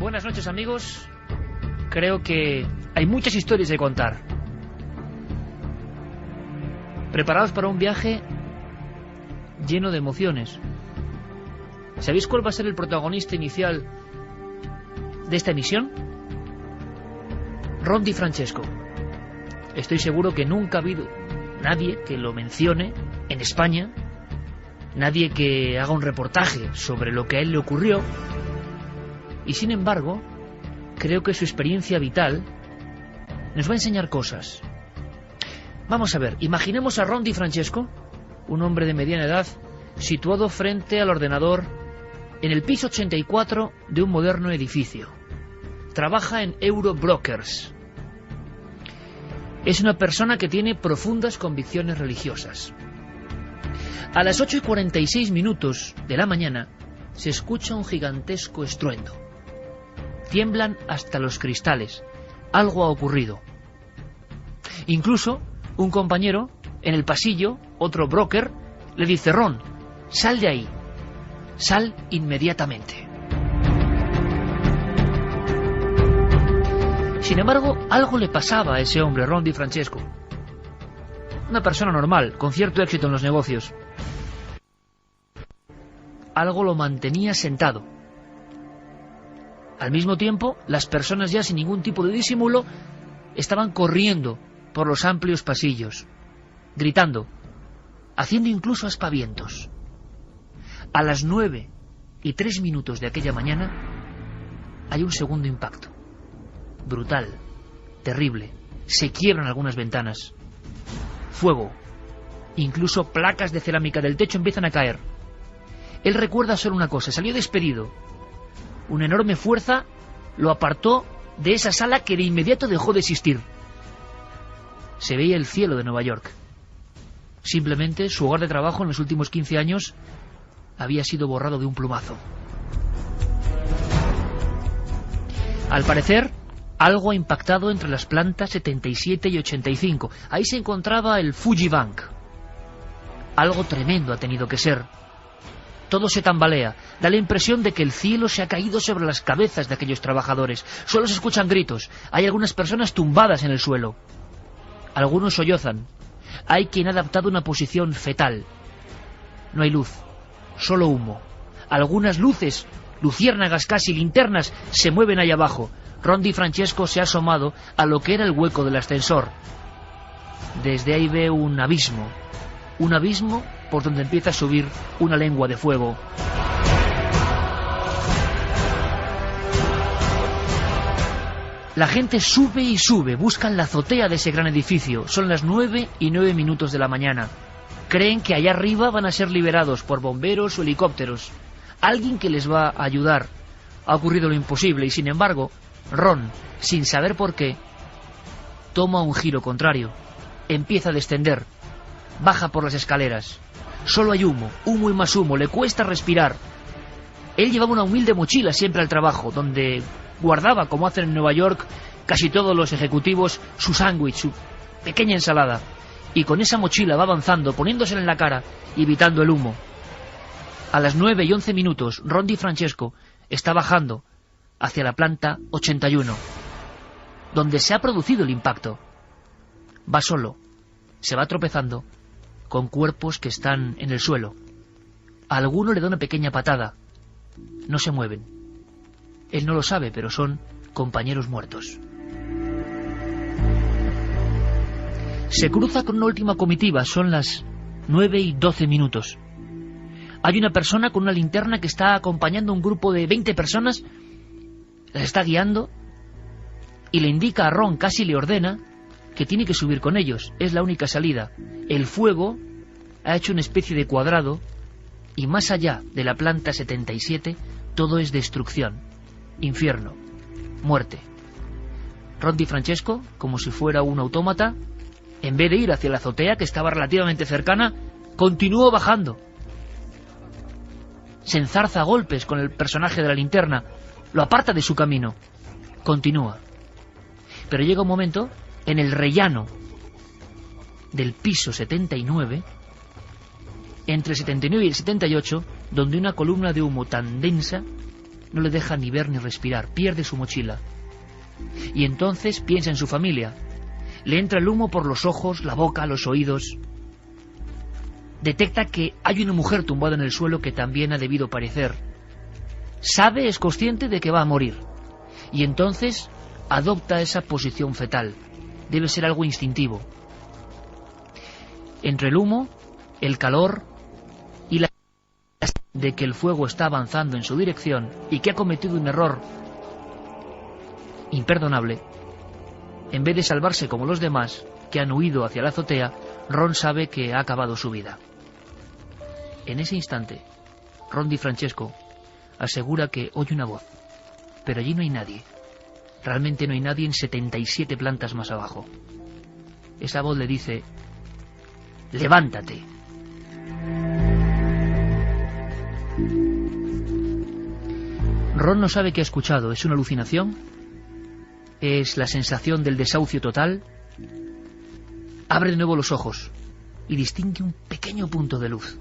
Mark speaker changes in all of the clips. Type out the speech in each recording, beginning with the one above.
Speaker 1: Buenas noches, amigos. Creo que hay muchas historias de contar. Preparados para un viaje lleno de emociones. ¿Sabéis cuál va a ser el protagonista inicial de esta emisión? Ron Di Francesco. Estoy seguro que nunca ha habido nadie que lo mencione en España, nadie que haga un reportaje sobre lo que a él le ocurrió, y sin embargo, creo que su experiencia vital nos va a enseñar cosas. Vamos a ver, imaginemos a Ron Di Francesco, un hombre de mediana edad, situado frente al ordenador en el piso 84 de un moderno edificio. Trabaja en Eurobrokers. Es una persona que tiene profundas convicciones religiosas. A las 8:46 de la mañana se escucha un gigantesco estruendo. Tiemblan hasta los cristales. Algo ha ocurrido. Incluso un compañero en el pasillo, otro broker, le dice: Ron, sal de ahí. Sal inmediatamente. Sin embargo, algo le pasaba a ese hombre, Ron Di Francesco. Una persona normal, con cierto éxito en los negocios. Algo lo mantenía sentado. Al mismo tiempo, las personas, ya sin ningún tipo de disimulo, estaban corriendo por los amplios pasillos, gritando, haciendo incluso aspavientos. A las 9:03 de aquella mañana hay un segundo impacto. Brutal, terrible. Se quiebran algunas ventanas. Fuego. Incluso placas de cerámica del techo empiezan a caer. Él recuerda solo una cosa: salió despedido. Una enorme fuerza lo apartó de esa sala que de inmediato dejó de existir. Se veía el cielo de Nueva York. Simplemente su hogar de trabajo en los últimos 15 años había sido borrado de un plumazo. Al parecer, algo ha impactado entre las plantas 77 y 85. Ahí se encontraba el Fuji Bank. Algo tremendo ha tenido que ser. Todo se tambalea. Da la impresión de que el cielo se ha caído sobre las cabezas de aquellos trabajadores. Solo se escuchan gritos. Hay algunas personas tumbadas en el suelo. Algunos sollozan. Hay quien ha adaptado una posición fetal. No hay luz, solo humo. Algunas luces, luciérnagas casi, linternas, se mueven ahí abajo. Ron Di Francesco se ha asomado a lo que era el hueco del ascensor. Desde ahí ve un abismo por donde empieza a subir una lengua de fuego. La gente sube y sube, buscan la azotea de ese gran edificio. Son las 9:09 de la mañana. Creen que allá arriba van a ser liberados por bomberos o helicópteros. Alguien que les va a ayudar. Ha ocurrido lo imposible y sin embargo, Ron, sin saber por qué, toma un giro contrario. Empieza a descender. Baja por las escaleras. Solo hay humo y más humo, le cuesta respirar. Él llevaba una humilde mochila siempre al trabajo, donde guardaba, como hacen en Nueva York casi todos los ejecutivos, su sándwich, su pequeña ensalada. Y con esa mochila va avanzando, poniéndosela en la cara y evitando el humo. A las 9:11, Ron Di Francesco está bajando hacia la planta 81, donde se ha producido el impacto. Va solo, se va tropezando con cuerpos que están en el suelo. A alguno le da una pequeña patada. No se mueven. Él no lo sabe, pero son compañeros muertos. Se cruza con una última comitiva. Son las 9:12. Hay una persona con una linterna que está acompañando a un grupo de 20 personas. Las está guiando y le indica a Ron, casi le ordena, que tiene que subir con ellos. Es la única salida. El fuego ha hecho una especie de cuadrado y más allá de la planta 77 todo es destrucción, infierno, muerte. Ron Di Francesco, como si fuera un autómata, en vez de ir hacia la azotea, que estaba relativamente cercana, continuó bajando. Se enzarza a golpes con el personaje de la linterna, lo aparta de su camino. Continúa. Pero llega un momento en el rellano del piso 79, entre el 79 y el 78, donde una columna de humo tan densa no le deja ni ver ni respirar, pierde su mochila. Y entonces piensa en su familia. Le entra el humo por los ojos, la boca, los oídos. Detecta que hay una mujer tumbada en el suelo que también ha debido parecer. Sabe, es consciente de que va a morir. Y entonces adopta esa posición fetal. Debe ser algo instintivo. Entre el humo, el calor y la de que el fuego está avanzando en su dirección y que ha cometido un error imperdonable, en vez de salvarse como los demás que han huido hacia la azotea, Ron sabe que ha acabado su vida. En ese instante, Ron DiFrancesco asegura que oye una voz, pero allí no hay nadie. Realmente no hay nadie en 77 plantas más abajo. Esa voz le dice: ¡levántate! Ron no sabe qué ha escuchado. ¿Es una alucinación? ¿Es la sensación del desahucio total? Abre de nuevo los ojos y distingue un pequeño punto de luz.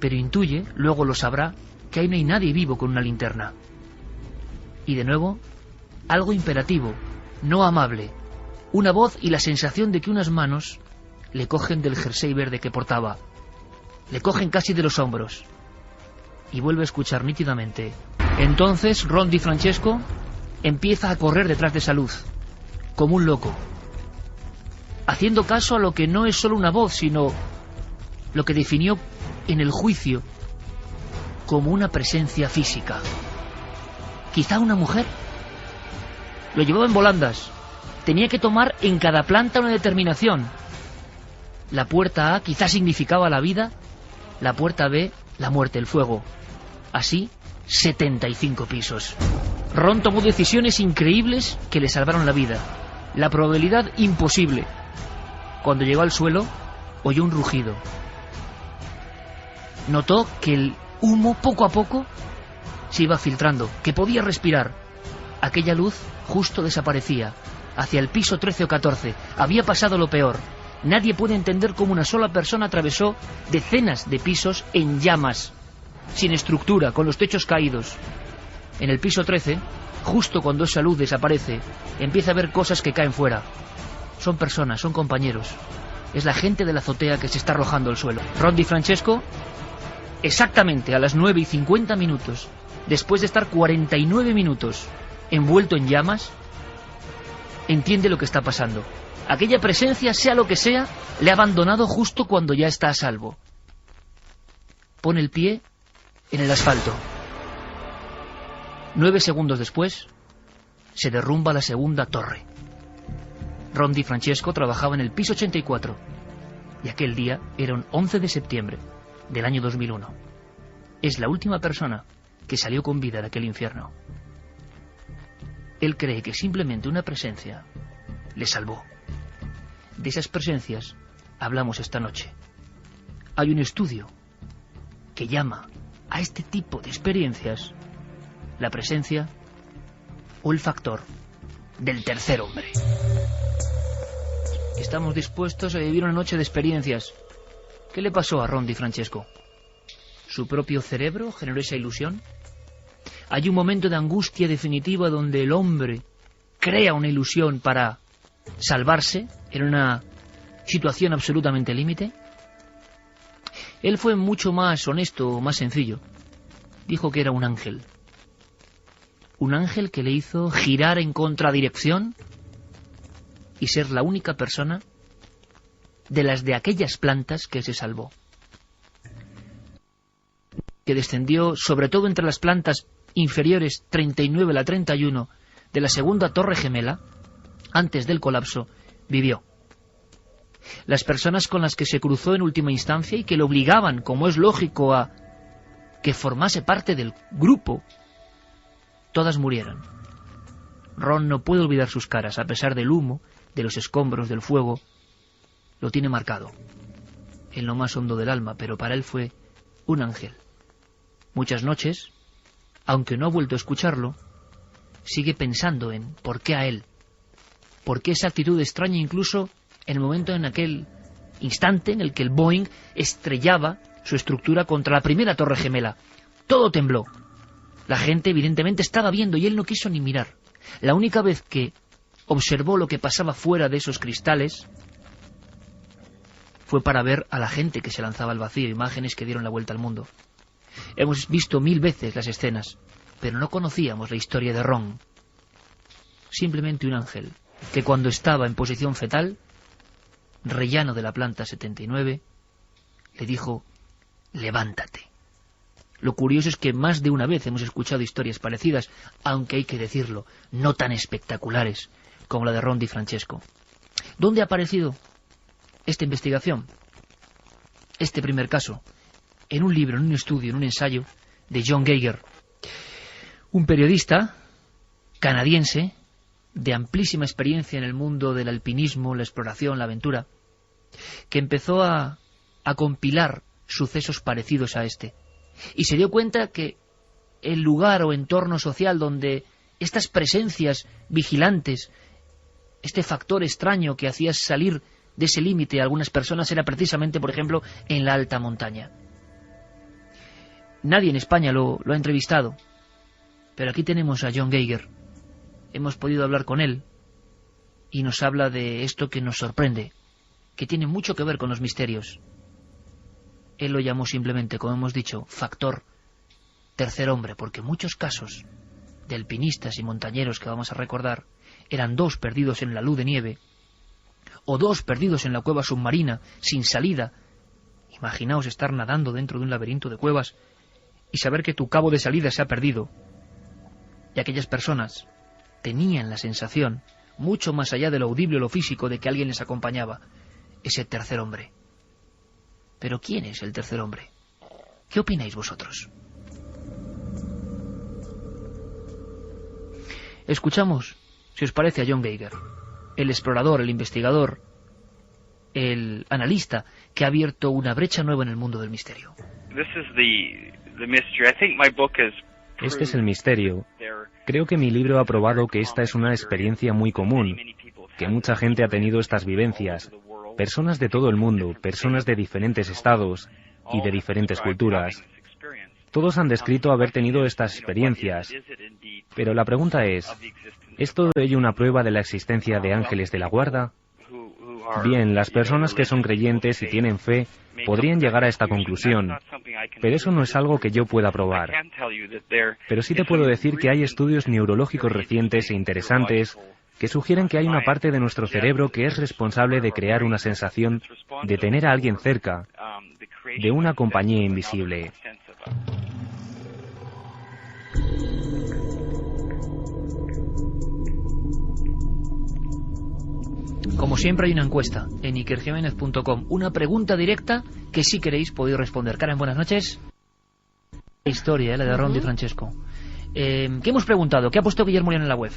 Speaker 1: Pero intuye, luego lo sabrá, que ahí no hay nadie vivo con una linterna. Y de nuevo, algo imperativo, no amable. Una voz y la sensación de que unas manos le cogen del jersey verde que portaba. Le cogen casi de los hombros. Y vuelve a escuchar nítidamente. Entonces Ron DiFrancesco empieza a correr detrás de esa luz, como un loco, haciendo caso a lo que no es solo una voz, sino lo que definió en el juicio como una presencia física. ¿Quizá una mujer? Lo llevaba en volandas. Tenía que tomar en cada planta una determinación. La puerta A quizá significaba la vida, la puerta B, la muerte, el fuego. Así, 75 pisos. Ron tomó decisiones increíbles que le salvaron la vida. La probabilidad imposible. Cuando llegó al suelo, oyó un rugido. Notó que el humo poco a poco se iba filtrando, que podía respirar. Aquella luz justo desaparecía. Hacia el piso 13 o 14. Había pasado lo peor. Nadie puede entender cómo una sola persona atravesó decenas de pisos en llamas, sin estructura, con los techos caídos. En el piso 13, justo cuando esa luz desaparece, empieza a ver cosas que caen fuera. Son personas, son compañeros. Es la gente de la azotea que se está arrojando al suelo. Ron DiFrancesco, exactamente a las 9:50, después de estar 49 minutos envuelto en llamas, entiende lo que está pasando. Aquella presencia, sea lo que sea, le ha abandonado justo cuando ya está a salvo. Pone el pie en el asfalto. 9 segundos después, se derrumba la segunda torre. Ron DiFrancesco trabajaba en el piso 84, y aquel día era un 11 de septiembre del año 2001. Es la última persona que salió con vida de aquel infierno. Él cree que simplemente una presencia le salvó. De esas presencias hablamos esta noche. Hay un estudio que llama a este tipo de experiencias la presencia o el factor del tercer hombre. Estamos dispuestos a vivir una noche de experiencias. ¿Qué le pasó a Ron DiFrancesco? ¿Su propio cerebro generó esa ilusión? ¿Hay un momento de angustia definitiva donde el hombre crea una ilusión para salvarse en una situación absolutamente límite? Él fue mucho más honesto, más sencillo. Dijo que era un ángel. Un ángel que le hizo girar en contradirección y ser la única persona de las de aquellas plantas que se salvó. Que descendió sobre todo entre las plantas inferiores 39 a la 31 de la segunda torre gemela, antes del colapso, vivió. Las personas con las que se cruzó en última instancia y que le obligaban, como es lógico, a que formase parte del grupo, todas murieron. Ron no puede olvidar sus caras, a pesar del humo, de los escombros, del fuego. Lo tiene marcado en lo más hondo del alma, pero para él fue un ángel. Muchas noches, aunque no ha vuelto a escucharlo, sigue pensando en por qué a él, por qué esa actitud extraña, incluso en el momento, en aquel instante en el que el Boeing estrellaba su estructura contra la primera torre gemela. Todo tembló. La gente evidentemente estaba viendo y él no quiso ni mirar. La única vez que observó lo que pasaba fuera de esos cristales fue para ver a la gente que se lanzaba al vacío, imágenes que dieron la vuelta al mundo. Hemos visto 1000 veces las escenas, pero no conocíamos la historia de Ron. Simplemente un ángel que cuando estaba en posición fetal, rellano de la planta 79, le dijo: levántate. Lo curioso es que más de una vez hemos escuchado historias parecidas, aunque hay que decirlo, no tan espectaculares como la de Ron DiFrancesco. ¿Dónde ha aparecido esta investigación? Este primer caso, en un libro, en un estudio, en un ensayo de John Geiger, un periodista canadiense de amplísima experiencia en el mundo del alpinismo, la exploración, la aventura, que empezó a compilar sucesos parecidos a este, y se dio cuenta que el lugar o entorno social donde estas presencias vigilantes, este factor extraño que hacía salir de ese límite a algunas personas, era precisamente, por ejemplo, en la alta montaña. Nadie en España lo ha entrevistado, pero aquí tenemos a John Geiger. Hemos podido hablar con él y nos habla de esto que nos sorprende, que tiene mucho que ver con los misterios. Él lo llamó simplemente, como hemos dicho, factor tercer hombre, porque muchos casos de alpinistas y montañeros que vamos a recordar eran 2 perdidos en la luz de nieve, o 2 perdidos en la cueva submarina, sin salida. Imaginaos estar nadando dentro de un laberinto de cuevas y saber que tu cabo de salida se ha perdido. Y aquellas personas tenían la sensación, mucho más allá de lo audible o lo físico, de que alguien les acompañaba, ese tercer hombre. Pero ¿quién es el tercer hombre? ¿Qué opináis vosotros? Escuchamos, si os parece, a John Geiger, el explorador, el investigador, el analista que ha abierto una brecha nueva en el mundo del misterio.
Speaker 2: Este es el misterio. Creo que mi libro ha probado que esta es una experiencia muy común, que mucha gente ha tenido estas vivencias, personas de todo el mundo, personas de diferentes estados y de diferentes culturas. Todos han descrito haber tenido estas experiencias, pero la pregunta ¿es todo ello una prueba de la existencia de ángeles de la guarda? Bien, las personas que son creyentes y tienen fe podrían llegar a esta conclusión, pero eso no es algo que yo pueda probar. Pero sí te puedo decir que hay estudios neurológicos recientes e interesantes que sugieren que hay una parte de nuestro cerebro que es responsable de crear una sensación de tener a alguien cerca, de una compañía invisible.
Speaker 1: Como siempre hay una encuesta en ikerjimenez.com, una pregunta directa que si queréis podéis responder. Karen, buenas noches. La historia, la de Ron DiFrancesco. ¿Qué hemos preguntado? ¿Qué ha puesto Guillermo León en la web?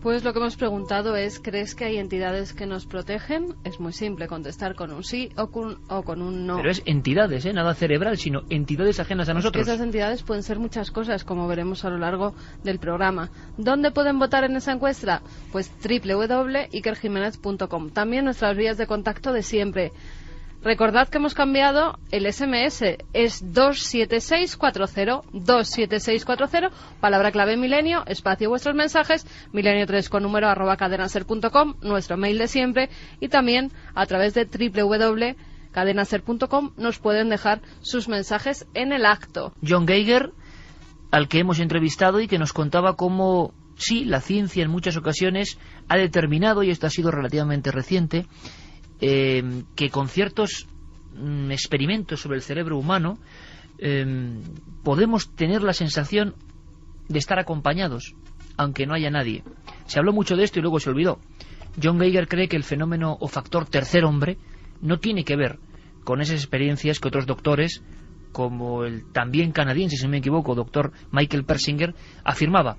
Speaker 3: Pues lo que hemos preguntado es, ¿crees que hay entidades que nos protegen? Es muy simple contestar con un sí o con un no.
Speaker 1: Pero es entidades, nada cerebral, sino entidades ajenas a nosotros.
Speaker 3: Es que esas entidades pueden ser muchas cosas, como veremos a lo largo del programa. ¿Dónde pueden votar en esa encuesta? Pues www.ikerjimenez.com. También nuestras vías de contacto de siempre. Recordad que hemos cambiado el SMS, es 27640, palabra clave milenio, espacio vuestros mensajes, milenio3 con número @cadenaser.com, nuestro mail de siempre, y también a través de www.cadenaser.com nos pueden dejar sus mensajes en el acto.
Speaker 1: John Geiger, al que hemos entrevistado y que nos contaba cómo, sí, la ciencia en muchas ocasiones ha determinado, y esto ha sido relativamente reciente, que con ciertos experimentos sobre el cerebro humano podemos tener la sensación de estar acompañados, aunque no haya nadie. Se habló mucho de esto y luego se olvidó. John Geiger cree que el fenómeno o factor tercer hombre no tiene que ver con esas experiencias que otros doctores, como el también canadiense, si no me equivoco, doctor Michael Persinger, afirmaba.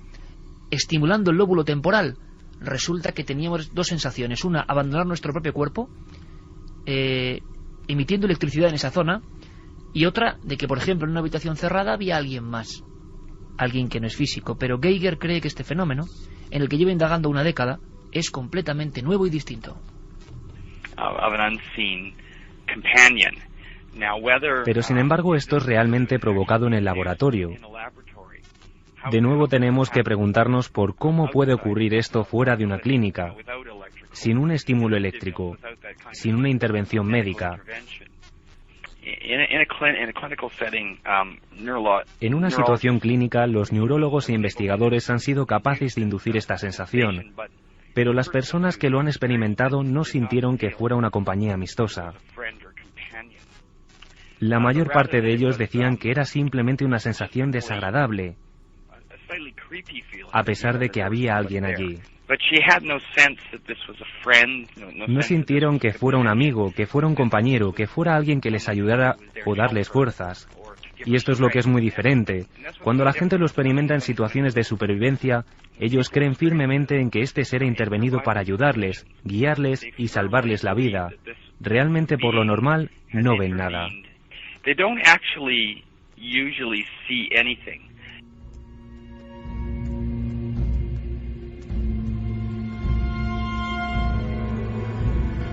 Speaker 1: Estimulando el lóbulo temporal, resulta que teníamos 2 sensaciones. Una, abandonar nuestro propio cuerpo, emitiendo electricidad en esa zona, y otra, de que, por ejemplo, en una habitación cerrada había alguien más, alguien que no es físico. Pero Geiger cree que este fenómeno, en el que lleva indagando una década, es completamente nuevo y distinto.
Speaker 2: Pero sin embargo esto es realmente provocado en el laboratorio. De nuevo tenemos que preguntarnos por cómo puede ocurrir esto fuera de una clínica, sin un estímulo eléctrico, sin una intervención médica. En una situación clínica, los neurólogos e investigadores han sido capaces de inducir esta sensación, pero las personas que lo han experimentado no sintieron que fuera una compañía amistosa. La mayor parte de ellos decían que era simplemente una sensación desagradable, a pesar de que había alguien allí. No sintieron que fuera un amigo, que fuera un compañero, que fuera alguien que les ayudara o darles fuerzas. Y esto es lo que es muy diferente. Cuando la gente lo experimenta en situaciones de supervivencia, ellos creen firmemente en que este ser ha intervenido para ayudarles, guiarles y salvarles la vida. Realmente, por lo normal, no ven nada.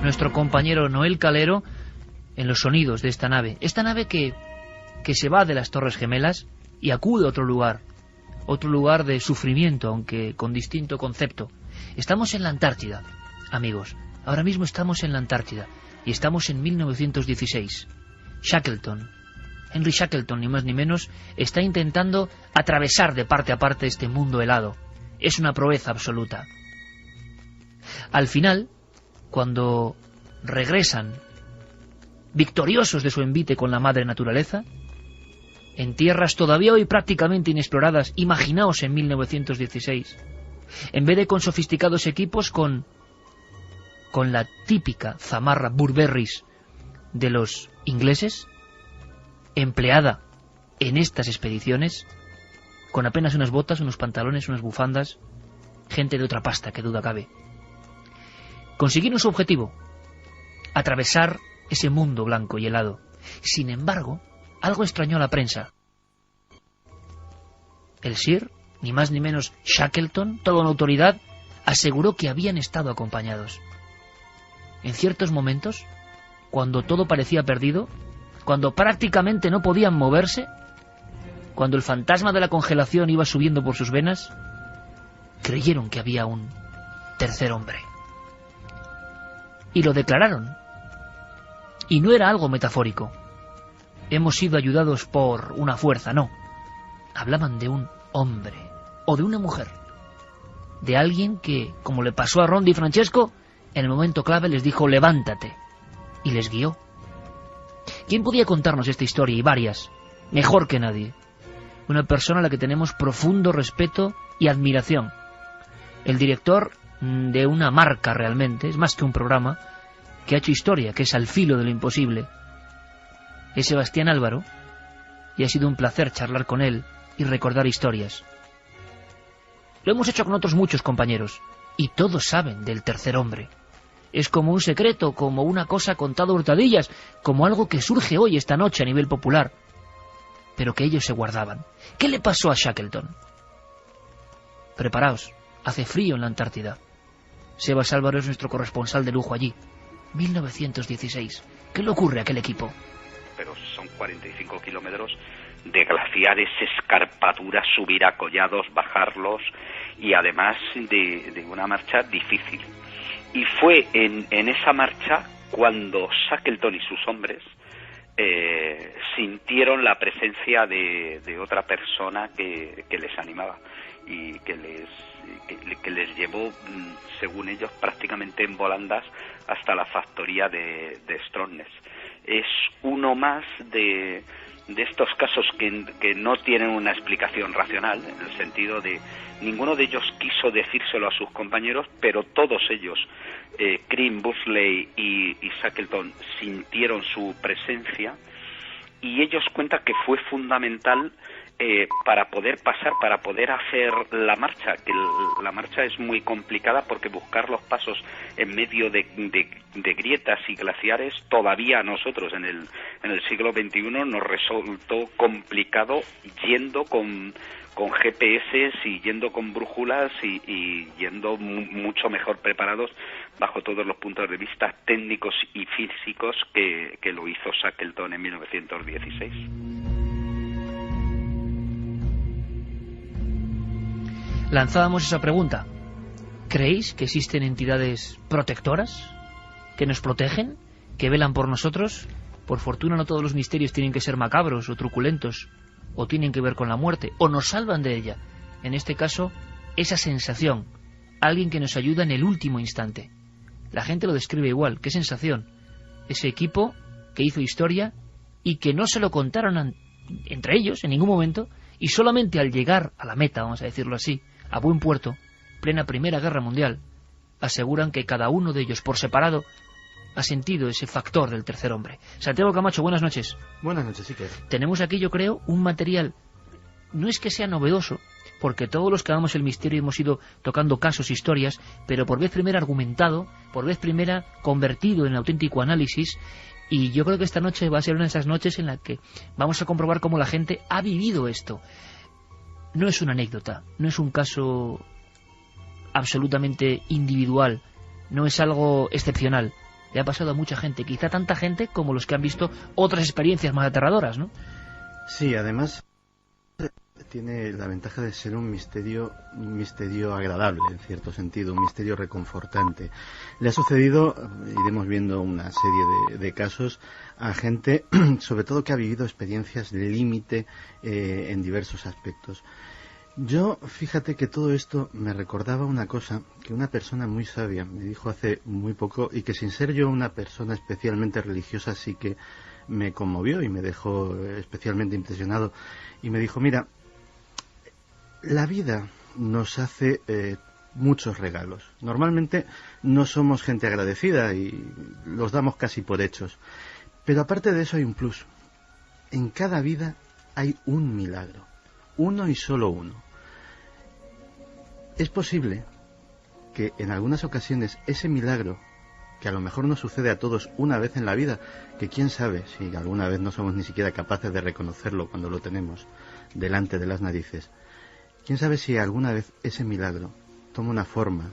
Speaker 1: Nuestro compañero Noel Calero en los sonidos de esta nave que se va de las Torres Gemelas y acude a otro lugar de sufrimiento, aunque con distinto concepto. Estamos en la Antártida, amigos, ahora mismo estamos en la Antártida y estamos en 1916. Henry Shackleton, ni más ni menos, está intentando atravesar de parte a parte este mundo helado. Es una proeza absoluta. Al final, cuando regresan victoriosos de su envite con la madre naturaleza, en tierras todavía hoy prácticamente inexploradas, imaginaos en 1916, en vez de con sofisticados equipos, con la típica zamarra Burberrys de los ingleses, empleada en estas expediciones, con apenas unas botas, unos pantalones, unas bufandas, gente de otra pasta, que duda cabe. Consiguieron su objetivo, atravesar ese mundo blanco y helado. Sin embargo, algo extrañó a la prensa. El Sir, ni más ni menos Shackleton, toda una autoridad, aseguró que habían estado acompañados. En ciertos momentos, cuando todo parecía perdido, cuando prácticamente no podían moverse, cuando el fantasma de la congelación iba subiendo por sus venas, creyeron que había un tercer hombre. Y lo declararon. Y no era algo metafórico. Hemos sido ayudados por una fuerza, no. Hablaban de un hombre o de una mujer. De alguien que, como le pasó a Rondi y Francesco, en el momento clave les dijo levántate. Y les guió. ¿Quién podía contarnos esta historia? Y varias. Mejor que nadie. Una persona a la que tenemos profundo respeto y admiración. El director de una marca realmente, es más que un programa, que ha hecho historia, que es Al filo de lo imposible. Es Sebastián Álvaro, y ha sido un placer charlar con él y recordar historias. Lo hemos hecho con otros muchos compañeros, y todos saben del tercer hombre. Es como un secreto, como una cosa contada a hurtadillas, como algo que surge hoy, esta noche, a nivel popular, pero que ellos se guardaban. ¿Qué le pasó a Shackleton? Preparaos, hace frío en la Antártida. Sebas Álvaro es nuestro corresponsal de lujo allí. 1916. ¿Qué le ocurre a aquel equipo?
Speaker 4: Pero son 45 kilómetros de glaciares, escarpaduras, subir a collados, bajarlos, y además de una marcha difícil. Y fue en esa marcha cuando Shackleton y sus hombres sintieron la presencia de otra persona que les animaba y que les llevó, según ellos, prácticamente en volandas hasta la factoría de Stromness. Es uno más de estos casos que no tienen una explicación racional, en el sentido de ninguno de ellos quiso decírselo a sus compañeros, pero todos ellos, Crean, Busley y Shackleton, sintieron su presencia, y ellos cuentan que fue fundamental para poder pasar, para poder hacer la marcha, que la marcha es muy complicada porque buscar los pasos en medio de grietas y glaciares todavía a nosotros en el siglo XXI nos resultó complicado, yendo con GPS y yendo con brújulas y yendo mucho mejor preparados bajo todos los puntos de vista técnicos y físicos que lo hizo Shackleton en 1916.
Speaker 1: lanzábamos esa pregunta. ¿Creéis que existen entidades protectoras que nos protegen, que velan por nosotros? Por fortuna no todos los misterios tienen que ser macabros o truculentos, o tienen que ver con la muerte, o nos salvan de ella. En este caso, esa sensación, alguien que nos ayuda en el último instante. La gente lo describe igual. ¿Qué sensación? Ese equipo que hizo historia y que no se lo contaron entre ellos en ningún momento, y solamente al llegar a la meta, vamos a decirlo así, a buen puerto, plena Primera Guerra Mundial, aseguran que cada uno de ellos por separado ha sentido ese factor del tercer hombre. Santiago Camacho, buenas noches.
Speaker 5: Buenas noches, sí que.
Speaker 1: Tenemos aquí, yo creo, un material, no es que sea novedoso, porque todos los que hagamos el misterio hemos ido tocando casos, historias, pero por vez primera argumentado, por vez primera convertido en auténtico análisis, y yo creo que esta noche va a ser una de esas noches en la que vamos a comprobar cómo la gente ha vivido esto. No es una anécdota, no es un caso absolutamente individual, no es algo excepcional. Le ha pasado a mucha gente, quizá tanta gente como los que han visto otras experiencias más aterradoras, ¿no?
Speaker 5: Sí, además tiene la ventaja de ser un misterio agradable, en cierto sentido, un misterio reconfortante. Le ha sucedido, iremos viendo una serie de casos, a gente, sobre todo que ha vivido experiencias de límite en diversos aspectos. Yo, fíjate que todo esto me recordaba una cosa que una persona muy sabia me dijo hace muy poco, y que sin ser yo una persona especialmente religiosa sí que me conmovió y me dejó especialmente impresionado. Y me dijo, mira, la vida nos hace muchos regalos. Normalmente no somos gente agradecida y los damos casi por hechos. Pero aparte de eso hay un plus. En cada vida hay un milagro. Uno y solo uno. Es posible que en algunas ocasiones ese milagro, que a lo mejor nos sucede a todos una vez en la vida, que quién sabe si alguna vez no somos ni siquiera capaces de reconocerlo cuando lo tenemos delante de las narices, quién sabe si alguna vez ese milagro toma una forma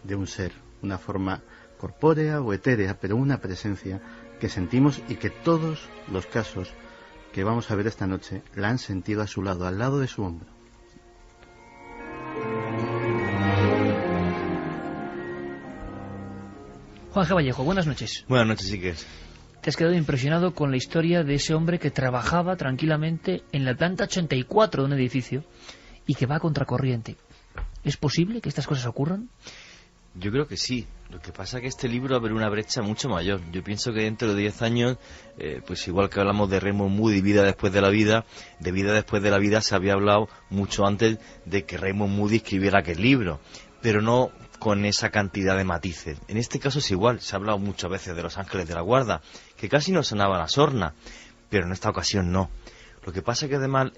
Speaker 5: de un ser, una forma corpórea o etérea, pero una presencia que sentimos, y que todos los casos que vamos a ver esta noche la han sentido a su lado, al lado de su hombro.
Speaker 1: Juan G. Vallejo, buenas noches.
Speaker 6: Buenas noches, Iker.
Speaker 1: Te has quedado impresionado con la historia de ese hombre que trabajaba tranquilamente en la planta 84 de un edificio y que va a contracorriente. ¿Es posible que estas cosas ocurran?
Speaker 6: Yo creo que sí. Lo que pasa es que este libro abre una brecha mucho mayor. Yo pienso que dentro de 10 años, pues igual que hablamos de Raymond Moody, vida después de la vida, de vida después de la vida se había hablado mucho antes de que Raymond Moody escribiera aquel libro, pero no con esa cantidad de matices. En este caso es igual, se ha hablado muchas veces de Los Ángeles de la Guarda, que casi no sonaban a sorna, pero en esta ocasión no. Lo que pasa es que además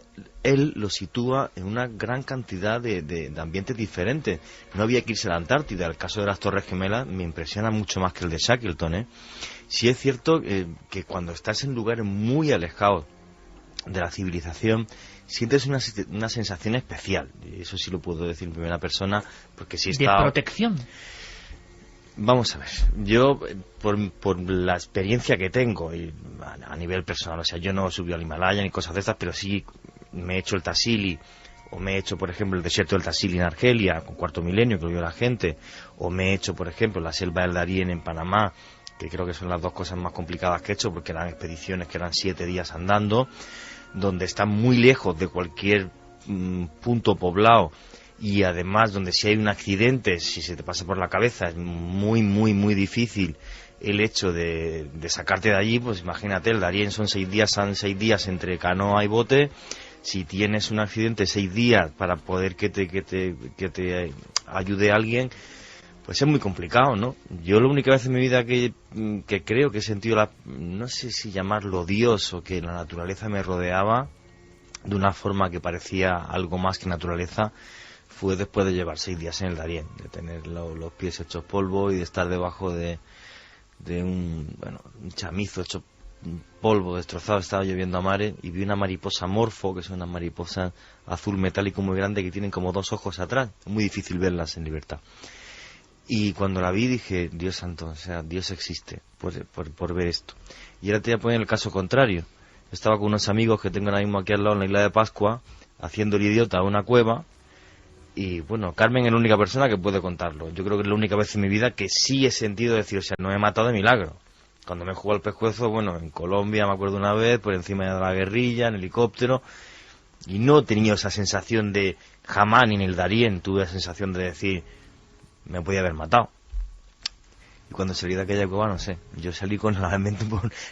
Speaker 6: él lo sitúa en una gran cantidad de ambientes diferentes. No había que irse a la Antártida. El caso de las Torres Gemelas me impresiona mucho más que el de Shackleton, Sí es cierto que cuando estás en lugares muy alejados de la civilización, sientes una sensación especial. Eso sí lo puedo decir en primera persona, porque sí está...
Speaker 1: ¿De protección?
Speaker 6: Vamos a ver, yo por la experiencia que tengo y a nivel personal, o sea, yo no subí al Himalaya ni cosas de estas, pero sí me he hecho el Tassili, o me he hecho, por ejemplo, el desierto del Tassili en Argelia, con Cuarto Milenio, que lo vio la gente, o me he hecho, por ejemplo, la selva del Darién en Panamá, que creo que son las dos cosas más complicadas que he hecho, porque eran expediciones que eran 7 días andando, donde están muy lejos de cualquier punto poblado, y además donde si hay un accidente, si se te pasa por la cabeza, es muy, muy, muy difícil el hecho de sacarte de allí. Pues imagínate, el Darién son 6 días entre canoa y bote. Si tienes un accidente 6 días para poder que te ayude alguien, pues es muy complicado, ¿no? Yo la única vez en mi vida que creo que he sentido no sé si llamarlo Dios, o que la naturaleza me rodeaba de una forma que parecía algo más que naturaleza, fue después de llevar 6 días en el Darién, de tener los pies hechos polvo y de estar debajo de un chamizo hecho polvo, destrozado. Estaba lloviendo a mares y vi una mariposa morfo, que son unas mariposas azul metálico muy grande que tienen como 2 ojos atrás. Es muy difícil verlas en libertad. Y cuando la vi dije, Dios santo, o sea, Dios existe por ver esto. Y ahora te voy a poner el caso contrario. Estaba con unos amigos que tengo ahora mismo aquí al lado en la isla de Pascua, haciendo el idiota a una cueva, Y bueno, Carmen es la única persona que puede contarlo. Yo creo que es la única vez en mi vida que sí he sentido decir, o sea, no me he matado de milagro. Cuando me jugó al pescuezo, bueno, en Colombia me acuerdo una vez, por encima de la guerrilla, en helicóptero, y no he tenido esa sensación de, jamás ni en el Darién tuve la sensación de decir, me podía haber matado. Y cuando salí de aquella cueva, no sé, yo salí con la mente...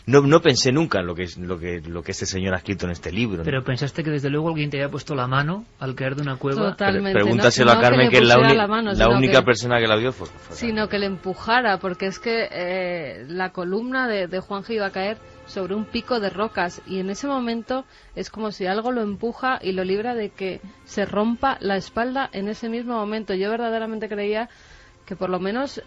Speaker 6: No pensé nunca en lo que este señor ha escrito en este libro, ¿no?
Speaker 1: Pero pensaste que desde luego alguien te había puesto la mano al caer de una cueva.
Speaker 3: Totalmente.
Speaker 6: Pregúntaselo a Carmen, que es la única persona que la vio.
Speaker 3: Sino que le empujara, porque es que la columna de Juanjo iba a caer sobre un pico de rocas, y en ese momento es como si algo lo empuja y lo libra de que se rompa la espalda en ese mismo momento. Yo verdaderamente creía que por lo menos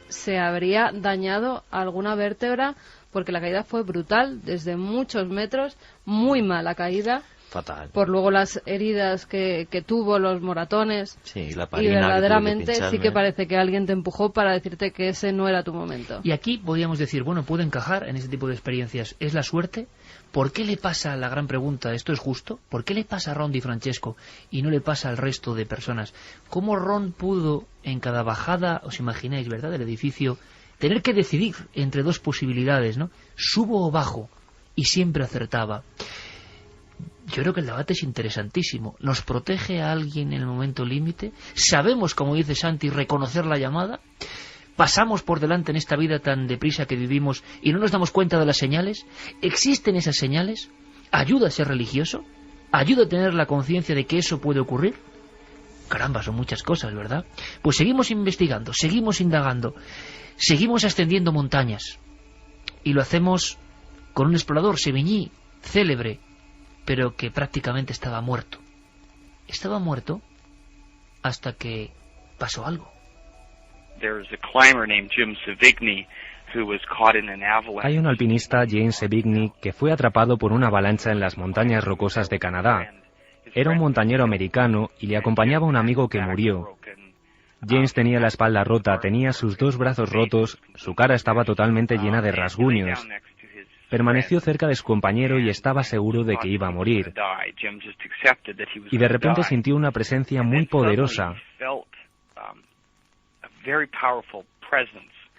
Speaker 3: se habría dañado alguna vértebra, porque la caída fue brutal, desde muchos metros, muy mala caída.
Speaker 6: Fatal.
Speaker 3: Por luego las heridas que tuvo, los moratones.
Speaker 6: Sí, la
Speaker 3: y verdaderamente sí que parece que alguien te empujó para decirte que ese no era tu momento.
Speaker 1: Y aquí podríamos decir, bueno, puede encajar en ese tipo de experiencias. ¿Es la suerte? ¿Por qué le pasa, la gran pregunta, esto es justo? ¿Por qué le pasa a Ron Di Francesco y no le pasa al resto de personas? ¿Cómo Ron pudo, en cada bajada, os imagináis, ¿verdad?, del edificio, tener que decidir entre dos posibilidades, ¿no? ¿Subo o bajo? Y siempre acertaba. Yo creo que el debate es interesantísimo. ¿Nos protege a alguien en el momento límite? ¿Sabemos, como dice Santi, reconocer la llamada? ¿Pasamos por delante en esta vida tan deprisa que vivimos y no nos damos cuenta de las señales? ¿Existen esas señales? ¿Ayuda a ser religioso? ¿Ayuda a tener la conciencia de que eso puede ocurrir? Caramba, son muchas cosas, ¿verdad? Pues seguimos investigando, seguimos indagando, seguimos ascendiendo montañas. Y lo hacemos con un explorador, Sevigny, célebre, pero que prácticamente estaba muerto. Estaba muerto hasta que pasó algo.
Speaker 2: Hay un alpinista, James Sevigny, que fue atrapado por una avalancha en las montañas rocosas de Canadá. Era un montañero americano y le acompañaba un amigo que murió. James tenía la espalda rota, tenía sus dos brazos rotos, su cara estaba totalmente llena de rasguños. Permaneció cerca de su compañero y estaba seguro de que iba a morir. Y de repente sintió una presencia muy poderosa.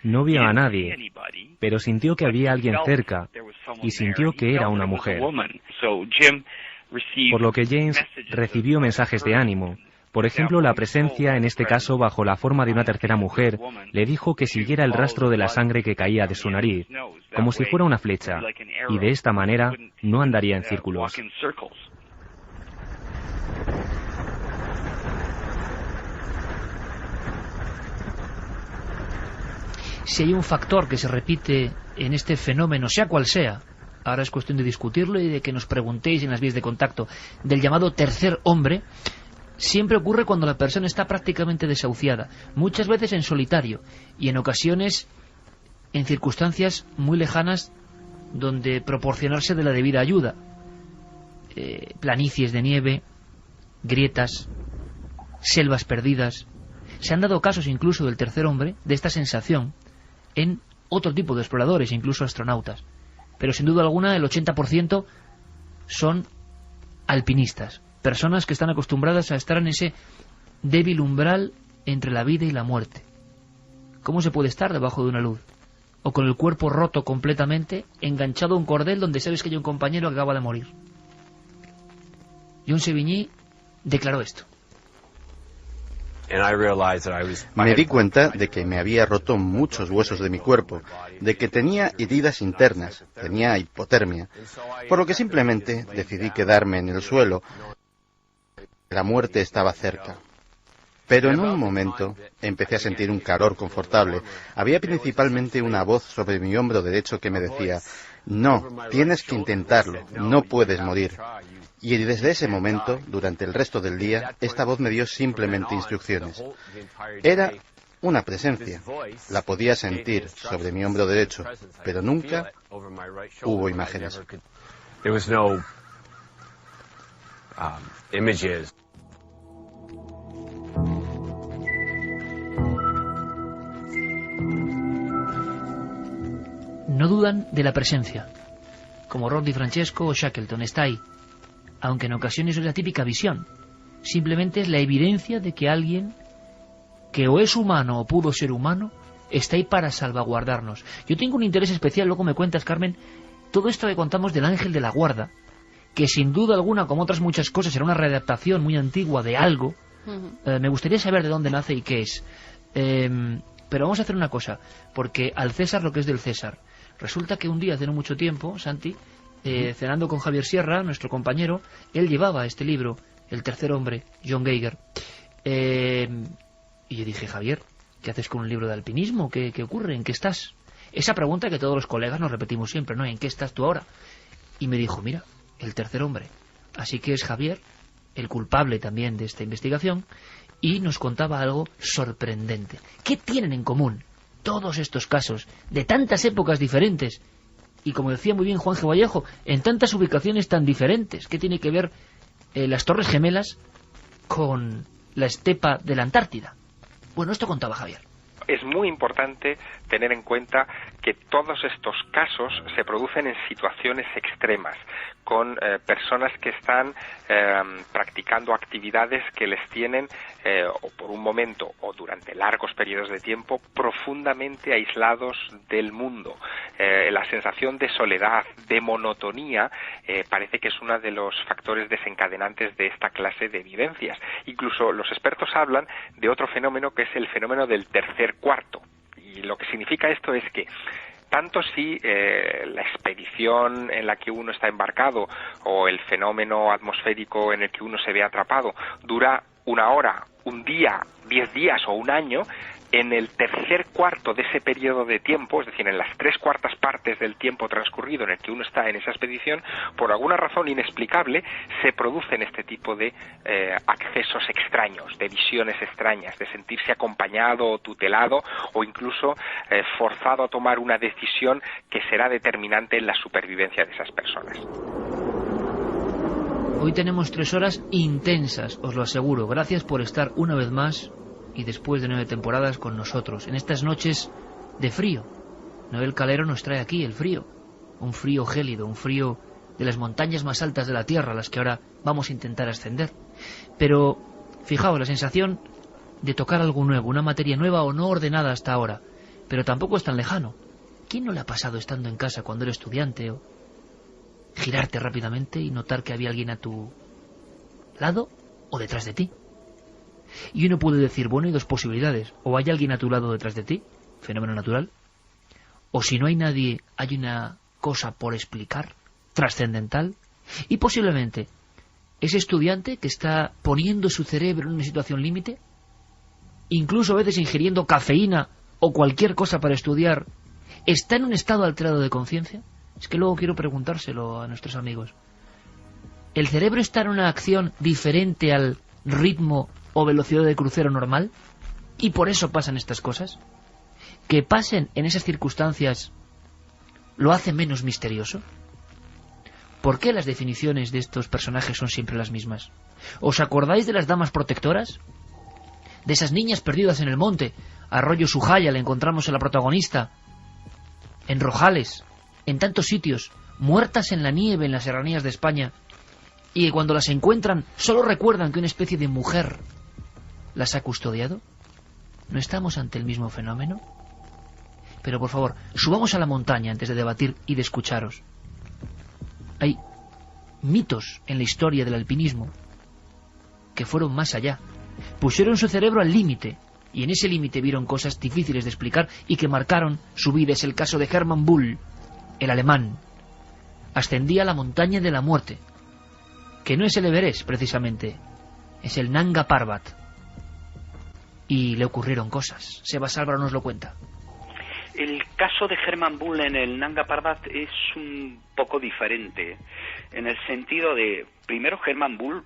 Speaker 2: No vio a nadie, pero sintió que había alguien cerca y sintió que era una mujer. Por lo que James recibió mensajes de ánimo. Por ejemplo, la presencia, en este caso bajo la forma de una tercera mujer, le dijo que siguiera el rastro de la sangre que caía de su nariz, como si fuera una flecha, y de esta manera no andaría en círculos.
Speaker 1: Si hay un factor que se repite en este fenómeno, sea cual sea, ahora es cuestión de discutirlo y de que nos preguntéis en las vías de contacto, del llamado tercer hombre, siempre ocurre cuando la persona está prácticamente desahuciada, muchas veces en solitario y en ocasiones en circunstancias muy lejanas donde proporcionarse de la debida ayuda. Planicies de nieve, grietas, selvas perdidas. Se han dado casos incluso del tercer hombre, de esta sensación, en otro tipo de exploradores, incluso astronautas. Pero sin duda alguna el 80% son alpinistas. Personas que están acostumbradas a estar en ese débil umbral entre la vida y la muerte. ¿Cómo se puede estar debajo de una luz? O con el cuerpo roto completamente, enganchado a un cordel donde sabes que hay un compañero que acaba de morir. John Sevigny declaró esto.
Speaker 5: Me di cuenta de que me había roto muchos huesos de mi cuerpo, de que tenía heridas internas, tenía hipotermia, por lo que simplemente decidí quedarme en el suelo. La muerte estaba cerca. Pero en un momento empecé a sentir un calor confortable. Había principalmente una voz sobre mi hombro derecho que me decía, no, tienes que intentarlo, no puedes morir. Y desde ese momento, durante el resto del día, esta voz me dio simplemente instrucciones. Era una presencia, la podía sentir sobre mi hombro derecho, pero nunca hubo imágenes.
Speaker 1: No dudan de la presencia, como Ron Di Francesco o Shackleton, está ahí, aunque en ocasiones es la típica visión, simplemente es la evidencia de que alguien que o es humano o pudo ser humano está ahí para salvaguardarnos. Yo tengo un interés especial, luego me cuentas, Carmen, todo esto que contamos del ángel de la guarda, que sin duda alguna, como otras muchas cosas, era una readaptación muy antigua de algo. Me gustaría saber de dónde nace y qué es. Pero vamos a hacer una cosa, porque al César lo que es del César. Resulta que un día, hace no mucho tiempo, Santi, cenando con Javier Sierra, nuestro compañero, él llevaba este libro, El tercer hombre, John Geiger. Y yo dije, Javier, ¿qué haces con un libro de alpinismo? ¿Qué ocurre? ¿En qué estás? Esa pregunta que todos los colegas nos repetimos siempre, ¿no? ¿En qué estás tú ahora? Y me dijo, mira, El tercer hombre. Así que es Javier, el culpable también de esta investigación, y nos contaba algo sorprendente. ¿Qué tienen en común todos estos casos de tantas épocas diferentes? Y como decía muy bien Juan G. Vallejo, en tantas ubicaciones tan diferentes. ¿Qué tiene que ver las Torres Gemelas con la estepa de la Antártida? Bueno, esto contaba Javier.
Speaker 7: Es muy importante tener en cuenta que todos estos casos se producen en situaciones extremas, con personas que están practicando actividades que les tienen, o por un momento o durante largos periodos de tiempo, profundamente aislados del mundo. La sensación de soledad, de monotonía, parece que es uno de los factores desencadenantes de esta clase de vivencias. Incluso los expertos hablan de otro fenómeno que es el fenómeno del tercer cuarto. Y lo que significa esto es que tanto si la expedición en la que uno está embarcado o el fenómeno atmosférico en el que uno se ve atrapado dura una hora, un día, 10 días o un año, en el tercer cuarto de ese periodo de tiempo, es decir, en las 3/4 partes del tiempo transcurrido en el que uno está en esa expedición, por alguna razón inexplicable, se producen este tipo de accesos extraños, de visiones extrañas, de sentirse acompañado o tutelado o incluso forzado a tomar una decisión que será determinante en la supervivencia de esas personas.
Speaker 1: Hoy tenemos 3 horas intensas, os lo aseguro. Gracias por estar una vez más y después de 9 temporadas con nosotros, en estas noches de frío. Noel Calero nos trae aquí el frío, un frío gélido, un frío de las montañas más altas de la Tierra, las que ahora vamos a intentar ascender. Pero, fijaos, la sensación de tocar algo nuevo, una materia nueva o no ordenada hasta ahora, pero tampoco es tan lejano. ¿Quién no le ha pasado estando en casa cuando era estudiante o girarte rápidamente y notar que había alguien a tu lado o detrás de ti? Y uno puede decir, bueno, hay 2 posibilidades. O hay alguien a tu lado detrás de ti, fenómeno natural. O si no hay nadie, hay una cosa por explicar, trascendental. Y posiblemente, ese estudiante que está poniendo su cerebro en una situación límite, incluso a veces ingiriendo cafeína o cualquier cosa para estudiar, ¿está en un estado alterado de conciencia? Es que luego quiero preguntárselo a nuestros amigos. ¿El cerebro está en una acción diferente al ritmo o velocidad de crucero normal? ¿Y por eso pasan estas cosas? ¿Que pasen en esas circunstancias lo hace menos misterioso? ¿Por qué las definiciones de estos personajes son siempre las mismas? ¿Os acordáis de las damas protectoras? De esas niñas perdidas en el monte. Arroyo Sujaya le encontramos a la protagonista. En Rojales, en tantos sitios, muertas en la nieve en las serranías de España, y que cuando las encuentran solo recuerdan que una especie de mujer las ha custodiado. ¿No estamos ante el mismo fenómeno? Pero por favor, subamos a la montaña antes de debatir y de escucharos. Hay mitos en la historia del alpinismo que fueron más allá. Pusieron su cerebro al límite, y en ese límite vieron cosas difíciles de explicar y que marcaron su vida. Es el caso de Hermann Bull, el alemán. Ascendía a la montaña de la muerte, que no es el Everest precisamente, es el Nanga Parbat. Y le ocurrieron cosas. Sebas Álvaro nos lo cuenta.
Speaker 4: El caso de Hermann Bull en el Nanga Parbat es un poco diferente, en el sentido de, primero, Hermann Bull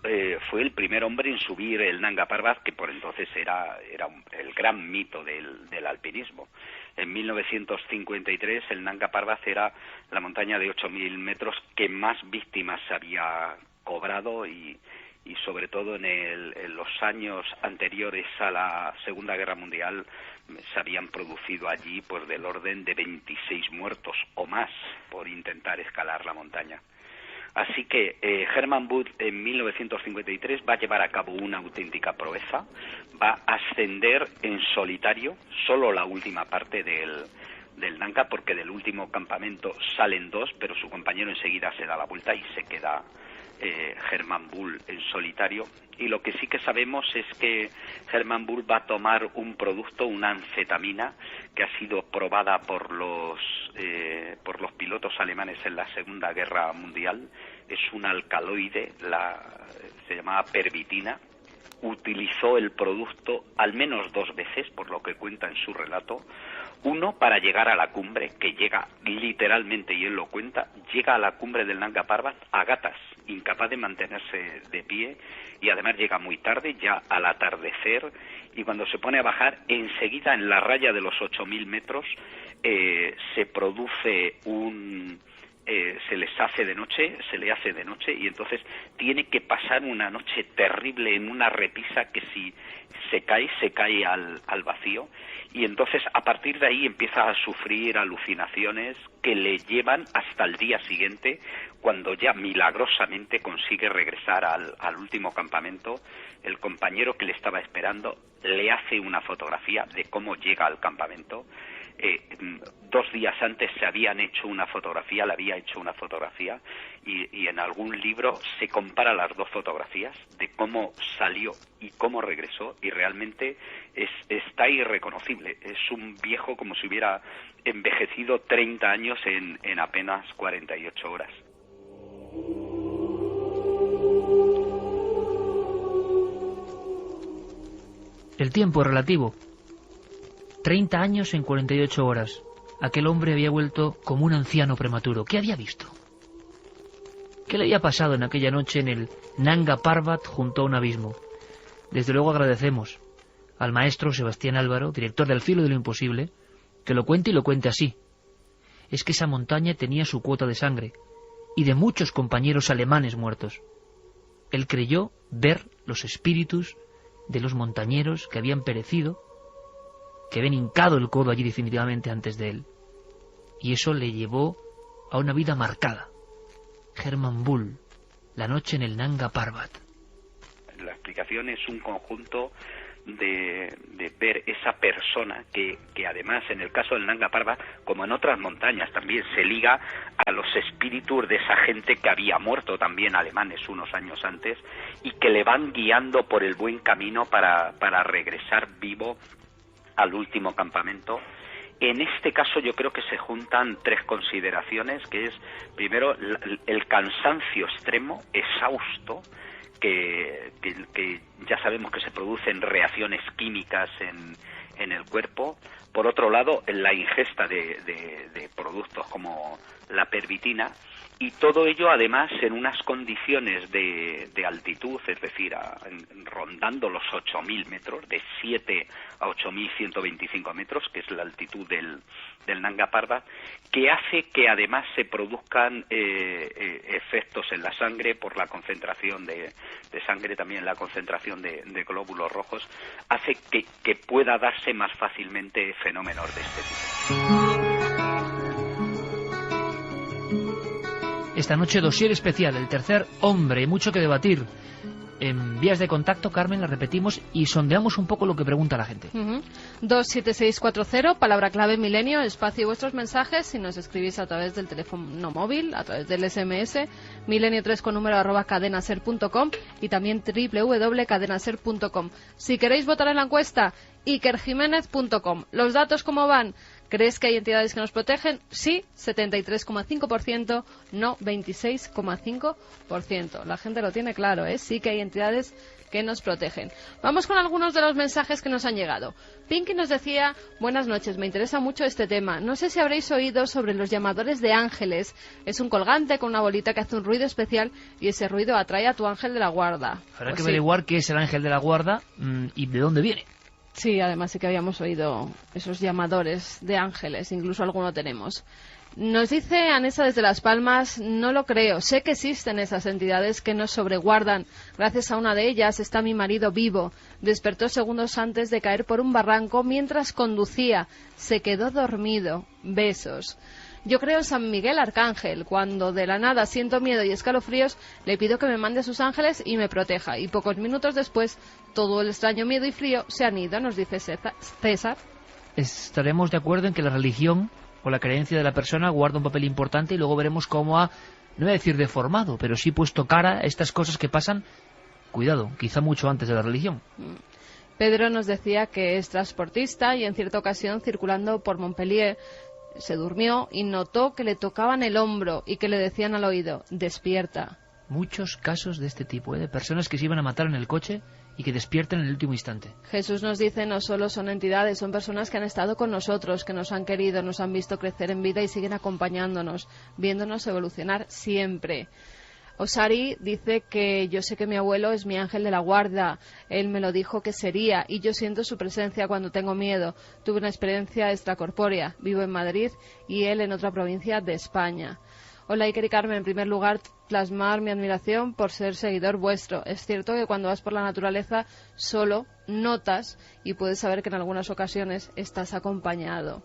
Speaker 4: fue el primer hombre en subir el Nanga Parbat, que por entonces era el gran mito del alpinismo. En 1953 el Nanga Parbat era la montaña de 8.000 metros que más víctimas había cobrado y sobre todo en los años anteriores a la Segunda Guerra Mundial se habían producido allí pues del orden de 26 muertos o más por intentar escalar la montaña. Así que Hermann Bull en 1953 va a llevar a cabo una auténtica proeza, va a ascender en solitario, solo la última parte del Nanga, porque del último campamento salen 2, pero su compañero enseguida se da la vuelta y se queda Hermann Bull en solitario. Y lo que sí que sabemos es que Hermann Bull va a tomar un producto, una anfetamina, que ha sido probada por los pilotos alemanes en la Segunda Guerra Mundial. Es un alcaloide, se llamaba pervitina. Utilizó el producto al menos 2 veces, por lo que cuenta en su relato. Uno, para llegar a la cumbre, que llega literalmente, y él lo cuenta, llega a la cumbre del Nanga Parbat a gatas, incapaz de mantenerse de pie, y además llega muy tarde, ya al atardecer, y cuando se pone a bajar, enseguida en la raya de los 8.000 metros, se produce se les hace de noche, se le hace de noche, y entonces tiene que pasar una noche terrible en una repisa que si se cae al vacío, y entonces a partir de ahí empieza a sufrir alucinaciones que le llevan hasta el día siguiente, cuando ya milagrosamente consigue regresar al último campamento. El compañero que le estaba esperando le hace una fotografía de cómo llega al campamento. 2 días antes le había hecho una fotografía, y en algún libro se compara las 2 fotografías de cómo salió y cómo regresó, y realmente está irreconocible. Es un viejo como si hubiera envejecido 30 años en apenas 48 horas.
Speaker 1: El tiempo es relativo. 30 años en 48 horas. Aquel hombre había vuelto como un anciano prematuro. ¿Qué había visto? ¿Qué le había pasado en aquella noche en el Nanga Parbat junto a un abismo? Desde luego agradecemos al maestro Sebastián Álvaro, director del Filo de lo Imposible, que lo cuente y lo cuente así. Es que esa montaña tenía su cuota de sangre y de muchos compañeros alemanes muertos. Él creyó ver los espíritus de los montañeros que habían perecido, que habían hincado el codo allí definitivamente antes de él. Y eso le llevó a una vida marcada. Hermann Bull, la noche en el Nanga Parbat.
Speaker 4: La explicación es un conjunto de ver esa persona que además en el caso del Nanga Parbat, como en otras montañas también, se liga a los espíritus de esa gente que había muerto también alemanes unos años antes, y que le van guiando por el buen camino para regresar vivo al último campamento. En este caso yo creo que se juntan 3 consideraciones, que es, primero, el cansancio extremo, exhausto, que ya sabemos que se producen reacciones químicas en el cuerpo. Por otro lado, la ingesta de productos como la pervitina, y todo ello además en unas condiciones de altitud, es decir, rondando los 8.000 metros, de 7 a 8.125 metros, que es la altitud del Nanga Parbat, que hace que además se produzcan efectos en la sangre por la concentración de sangre, también la concentración de glóbulos rojos, hace que pueda darse más fácilmente fenómenos de este tipo.
Speaker 1: Esta noche dossier especial, el tercer hombre, mucho que debatir. En vías de contacto, Carmen, la repetimos y sondeamos un poco lo que pregunta la gente.
Speaker 3: 27640, palabra clave milenio, espacio y vuestros mensajes, si nos escribís a través del teléfono móvil, a través del SMS, milenio3 con número @cadenaser.com y también www.cadenaser.com. Si queréis votar en la encuesta, ikerjiménez.com. ¿Los datos cómo van? ¿Crees que hay entidades que nos protegen? Sí, 73,5%, no 26,5%. La gente lo tiene claro, ¿eh? Sí que hay entidades que nos protegen. Vamos con algunos de los mensajes que nos han llegado. Pinky nos decía, buenas noches, me interesa mucho este tema. No sé si habréis oído sobre los llamadores de ángeles. Es un colgante con una bolita que hace un ruido especial y ese ruido atrae a tu ángel de la guarda.
Speaker 1: Habrá que averiguar qué es el ángel de la guarda y de dónde viene.
Speaker 3: Sí, además sí que habíamos oído esos llamadores de ángeles, incluso alguno tenemos. Nos dice Anesa desde Las Palmas, no lo creo, sé que existen esas entidades que nos sobreguardan. Gracias a una de ellas está mi marido vivo. Despertó segundos antes de caer por un barranco mientras conducía. Se quedó dormido. Besos. Yo creo en San Miguel Arcángel. Cuando de la nada siento miedo y escalofríos, le pido que me mande a sus ángeles y me proteja. Y pocos minutos después, todo el extraño miedo y frío se han ido, nos dice César.
Speaker 1: Estaremos de acuerdo en que la religión o la creencia de la persona guarda un papel importante y luego veremos cómo ha, no voy a decir deformado, pero sí puesto cara a estas cosas que pasan, cuidado, quizá mucho antes de la religión.
Speaker 3: Pedro nos decía que es transportista y en cierta ocasión, circulando por Montpellier, se durmió y notó que le tocaban el hombro y que le decían al oído, despierta.
Speaker 1: Muchos casos de este tipo, de personas que se iban a matar en el coche y que despiertan en el último instante.
Speaker 3: Jesús nos dice, no solo son entidades, son personas que han estado con nosotros, que nos han querido, nos han visto crecer en vida y siguen acompañándonos, viéndonos evolucionar siempre. Osari dice que yo sé que mi abuelo es mi ángel de la guarda, él me lo dijo que sería y yo siento su presencia cuando tengo miedo. Tuve una experiencia extracorpórea, vivo en Madrid y él en otra provincia de España. Hola Iker y Carmen, en primer lugar plasmar mi admiración por ser seguidor vuestro. Es cierto que cuando vas por la naturaleza solo notas y puedes saber que en algunas ocasiones estás acompañado.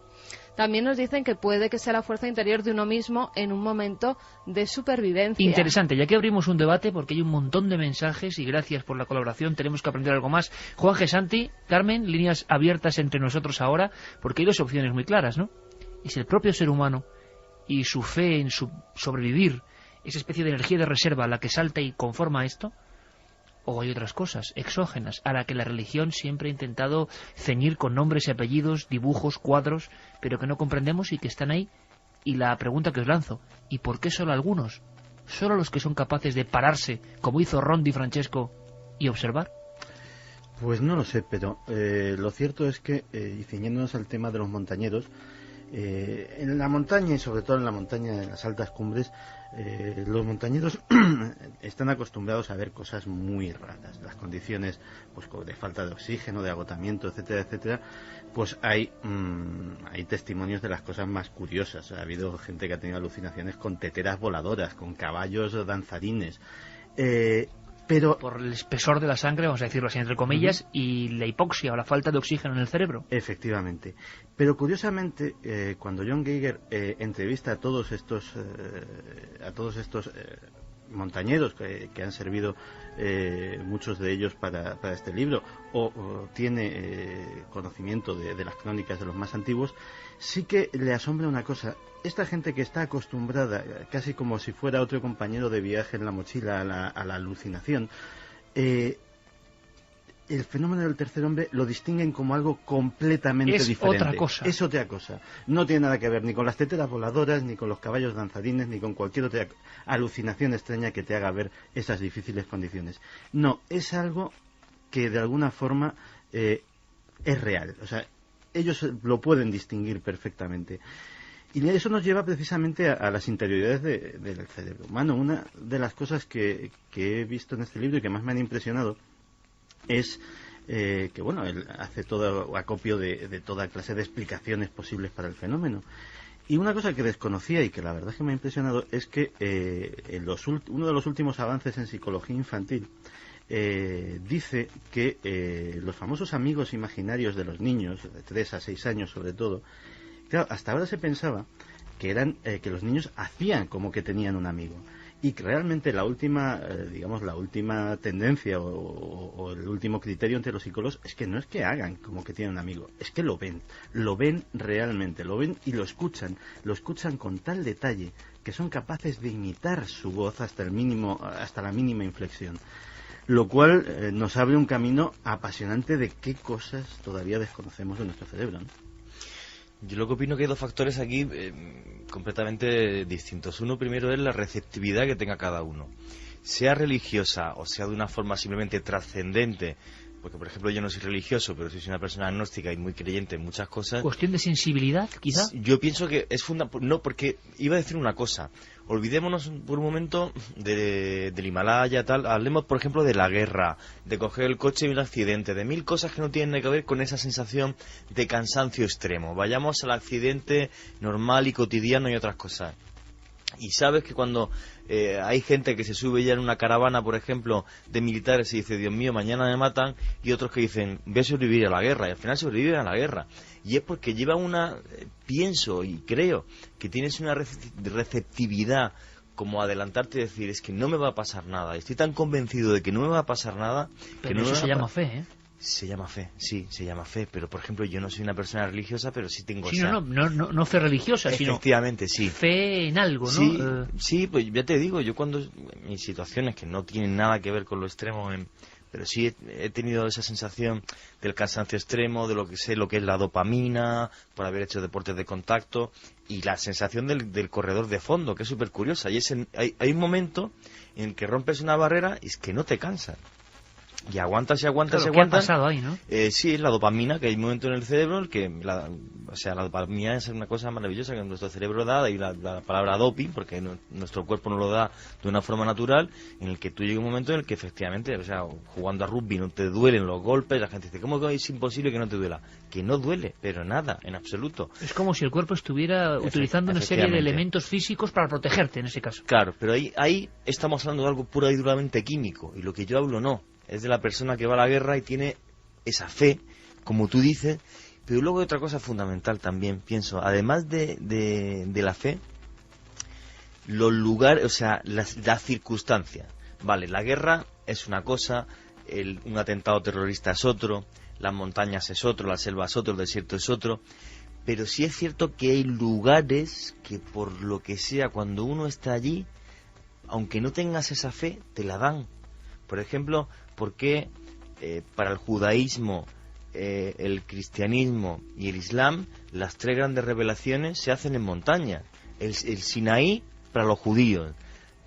Speaker 3: También nos dicen que puede que sea la fuerza interior de uno mismo en un momento de supervivencia.
Speaker 1: Interesante, ya que abrimos un debate porque hay un montón de mensajes y gracias por la colaboración, tenemos que aprender algo más. Juan G. Santi, Carmen, líneas abiertas entre nosotros ahora, porque hay dos opciones muy claras, ¿no? Es el propio ser humano y su fe en su sobrevivir, esa especie de energía de reserva la que salta y conforma esto, o hay otras cosas exógenas a la que la religión siempre ha intentado ceñir con nombres y apellidos, dibujos, cuadros, pero que no comprendemos y que están ahí. Y la pregunta que os lanzo, ¿y por qué solo algunos? ¿Solo los que son capaces de pararse, como hizo Ron Di Francesco, y observar?
Speaker 5: Pues no lo sé, pero lo cierto es que, y ciñéndonos al tema de los montañeros, en la montaña y sobre todo en la montaña de las altas cumbres, los montañeros están acostumbrados a ver cosas muy raras. Las condiciones pues de falta de oxígeno, de agotamiento, etcétera, etcétera, pues hay testimonios de las cosas más curiosas. Ha habido gente que ha tenido alucinaciones con teteras voladoras, con caballos danzarines, pero
Speaker 1: por el espesor de la sangre, vamos a decirlo así entre comillas, y la hipoxia o la falta de oxígeno en el cerebro.
Speaker 5: Efectivamente. Pero curiosamente, cuando John Geiger entrevista a todos estos montañeros que han servido, muchos de ellos para este libro, o tiene conocimiento de las crónicas de los más antiguos, sí que le asombra una cosa. Esta gente que está acostumbrada, casi como si fuera otro compañero de viaje en la mochila, a la alucinación, el fenómeno del tercer hombre lo distinguen como algo completamente diferente.
Speaker 1: Otra cosa.
Speaker 5: Es otra cosa. No tiene nada que ver ni con las teteras voladoras, ni con los caballos danzarines, ni con cualquier otra alucinación extraña que te haga ver esas difíciles condiciones. No, es algo que de alguna forma es real. O sea, ellos lo pueden distinguir perfectamente. Y eso nos lleva precisamente a las interioridades del cerebro humano. Una de las cosas que he visto en este libro y que más me han impresionado es que, bueno, él hace todo acopio de toda clase de explicaciones posibles para el fenómeno. Y una cosa que desconocía y que la verdad es que me ha impresionado es que uno de los últimos avances en psicología infantil dice que los famosos amigos imaginarios de los niños, de 3 a 6 años sobre todo, claro, hasta ahora se pensaba que eran que los niños hacían como que tenían un amigo y que realmente la última tendencia o el último criterio entre los psicólogos es que no es que hagan como que tienen un amigo, es que lo ven realmente, lo ven y lo escuchan con tal detalle que son capaces de imitar su voz hasta la mínima inflexión, lo cual nos abre un camino apasionante de qué cosas todavía desconocemos de nuestro cerebro, ¿no?
Speaker 6: Yo lo que opino que hay dos factores aquí completamente distintos. Uno primero es la receptividad que tenga cada uno, sea religiosa o sea de una forma simplemente trascendente, porque por ejemplo yo no soy religioso, pero soy una persona agnóstica y muy creyente en muchas cosas.
Speaker 1: ¿Cuestión de sensibilidad, quizá?
Speaker 6: Yo pienso que es fundamental. No, porque iba a decir una cosa. Olvidémonos por un momento del Himalaya, tal. Hablemos, por ejemplo, de la guerra, de coger el coche y un accidente, de 1000 cosas que no tienen nada que ver con esa sensación de cansancio extremo. Vayamos al accidente normal y cotidiano y otras cosas. Y sabes que cuando hay gente que se sube ya en una caravana, por ejemplo, de militares y dice, Dios mío, mañana me matan, y otros que dicen, voy a sobrevivir a la guerra, y al final sobreviven a la guerra. Y es porque lleva pienso y creo que tienes una receptividad como adelantarte y decir, es que no me va a pasar nada. Estoy tan convencido de que no me va a pasar nada.
Speaker 1: Pero
Speaker 6: que no
Speaker 1: eso se llama fe, ¿eh?
Speaker 6: Se llama fe, sí, se llama fe, pero por ejemplo yo no soy una persona religiosa, pero sí tengo...
Speaker 1: Sí, no fe religiosa,
Speaker 6: efectivamente,
Speaker 1: sino
Speaker 6: sí.
Speaker 1: fe en algo, ¿no?
Speaker 6: Sí, sí, pues ya te digo, yo cuando, en situaciones que no tienen nada que ver con lo extremo, pero sí he tenido esa sensación del cansancio extremo, de lo que sé, lo que es la dopamina, por haber hecho deportes de contacto, y la sensación del corredor de fondo, que es súper curiosa, y hay un momento en que rompes una barrera y es que no te cansas. Y aguantas y aguantas y aguantas.
Speaker 1: ¿Qué ha pasado ahí, no?
Speaker 6: Sí, es la dopamina, que hay un momento en el cerebro en que la dopamina es una cosa maravillosa que nuestro cerebro da, de ahí la palabra doping, porque nuestro cuerpo no lo da de una forma natural, en el que tú llega un momento en el que efectivamente, o sea, jugando a rugby no te duelen los golpes, la gente dice, ¿cómo que es imposible que no te duela? Que no duele, pero nada, en absoluto.
Speaker 1: Es como si el cuerpo estuviera utilizando una serie de elementos físicos para protegerte, en ese caso.
Speaker 6: Claro, pero ahí estamos hablando de algo pura y duramente químico, y lo que yo hablo no. Es de la persona que va a la guerra y tiene esa fe, como tú dices, pero luego hay otra cosa fundamental también, pienso, además de la fe, los lugares, o sea, las circunstancias. Vale, la guerra es una cosa, un atentado terrorista es otro, las montañas es otro, la selva es otro, el desierto es otro, pero sí es cierto que hay lugares que por lo que sea, cuando uno está allí, aunque no tengas esa fe, te la dan. Por ejemplo, ¿por qué para el judaísmo, el cristianismo y el islam las tres grandes revelaciones se hacen en montaña? El Sinaí para los judíos,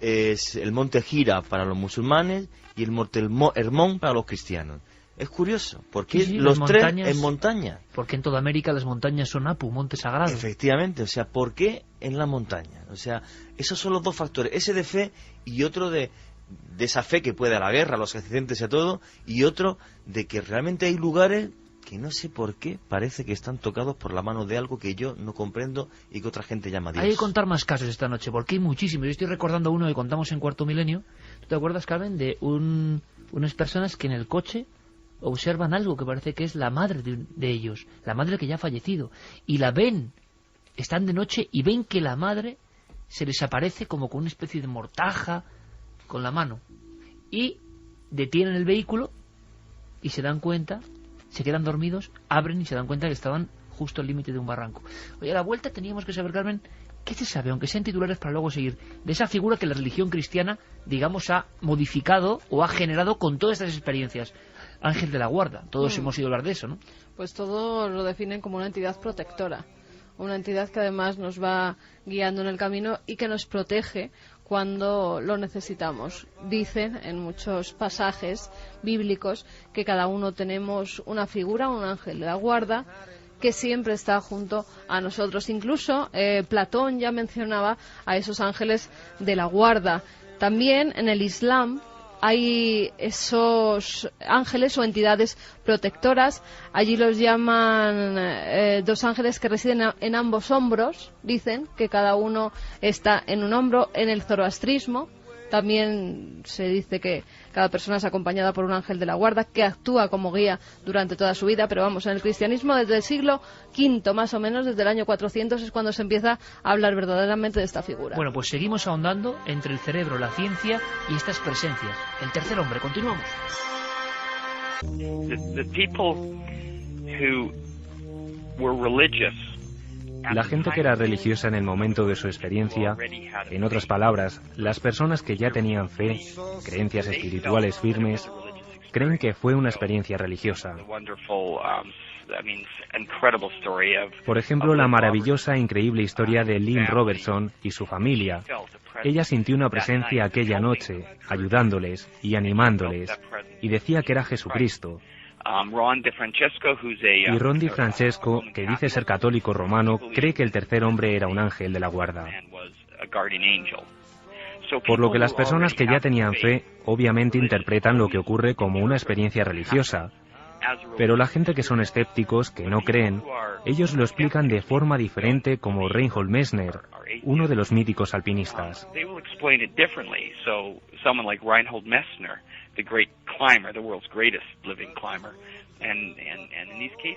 Speaker 6: es el monte Gira para los musulmanes y el monte Hermón para los cristianos. Es curioso, porque sí, los tres en montaña.
Speaker 1: Porque en toda América las montañas son Apu, monte sagrado.
Speaker 6: Efectivamente, o sea, ¿por qué en la montaña? O sea, esos son los dos factores, ese de fe y otro de esa fe que puede a la guerra, a los accidentes y a todo, y otro de que realmente hay lugares que no sé por qué parece que están tocados por la mano de algo que yo no comprendo y que otra gente llama Dios.
Speaker 1: Hay que contar más casos esta noche, porque hay muchísimos. Yo estoy recordando uno que contamos en Cuarto Milenio. ¿Tú te acuerdas, Carmen, de unas personas que en el coche observan algo que parece que es la madre de ellos, la madre que ya ha fallecido, y la ven, están de noche y ven que la madre se les aparece como con una especie de mortaja con la mano, y detienen el vehículo y se dan cuenta, se quedan dormidos, abren y se dan cuenta que estaban justo al límite de un barranco. Oye, a la vuelta teníamos que saber, Carmen, ¿qué se sabe, aunque sean titulares para luego seguir, de esa figura que la religión cristiana, digamos, ha modificado o ha generado con todas estas experiencias? Ángel de la guarda, todos hemos ido a hablar de eso, ¿no?
Speaker 3: Pues todos lo definen como una entidad protectora, una entidad que además nos va guiando en el camino y que nos protege cuando lo necesitamos. Dicen en muchos pasajes bíblicos que cada uno tenemos una figura, un ángel de la guarda, que siempre está junto a nosotros. Incluso Platón ya mencionaba a esos ángeles de la guarda. También en el Islam hay esos ángeles o entidades protectoras. Allí los llaman dos ángeles que residen en ambos hombros. Dicen que cada uno está en un hombro. En el zoroastrismo también se dice que cada persona es acompañada por un ángel de la guarda que actúa como guía durante toda su vida. Pero vamos, en el cristianismo desde el siglo V, más o menos, desde el año 400, es cuando se empieza a hablar verdaderamente de esta figura.
Speaker 1: Bueno, pues seguimos ahondando entre el cerebro, la ciencia y estas presencias. El tercer hombre, continuamos.
Speaker 8: The people who were religious,
Speaker 2: la gente que era religiosa en el momento de su experiencia, en otras palabras, las personas que ya tenían fe, creencias espirituales firmes, creen que fue una experiencia religiosa. Por ejemplo, la maravillosa e increíble historia de Lynn Robertson y su familia. Ella sintió una presencia aquella noche, ayudándoles y animándoles, y decía que era Jesucristo. Y Ron DiFrancesco, que dice ser católico romano, cree que el tercer hombre era un ángel de la guarda. Por lo que las personas que ya tenían fe, obviamente interpretan lo que ocurre como una experiencia religiosa, Pero la gente que son escépticos, que no creen, ellos lo explican de forma diferente, como Reinhold Messner, uno de los míticos alpinistas.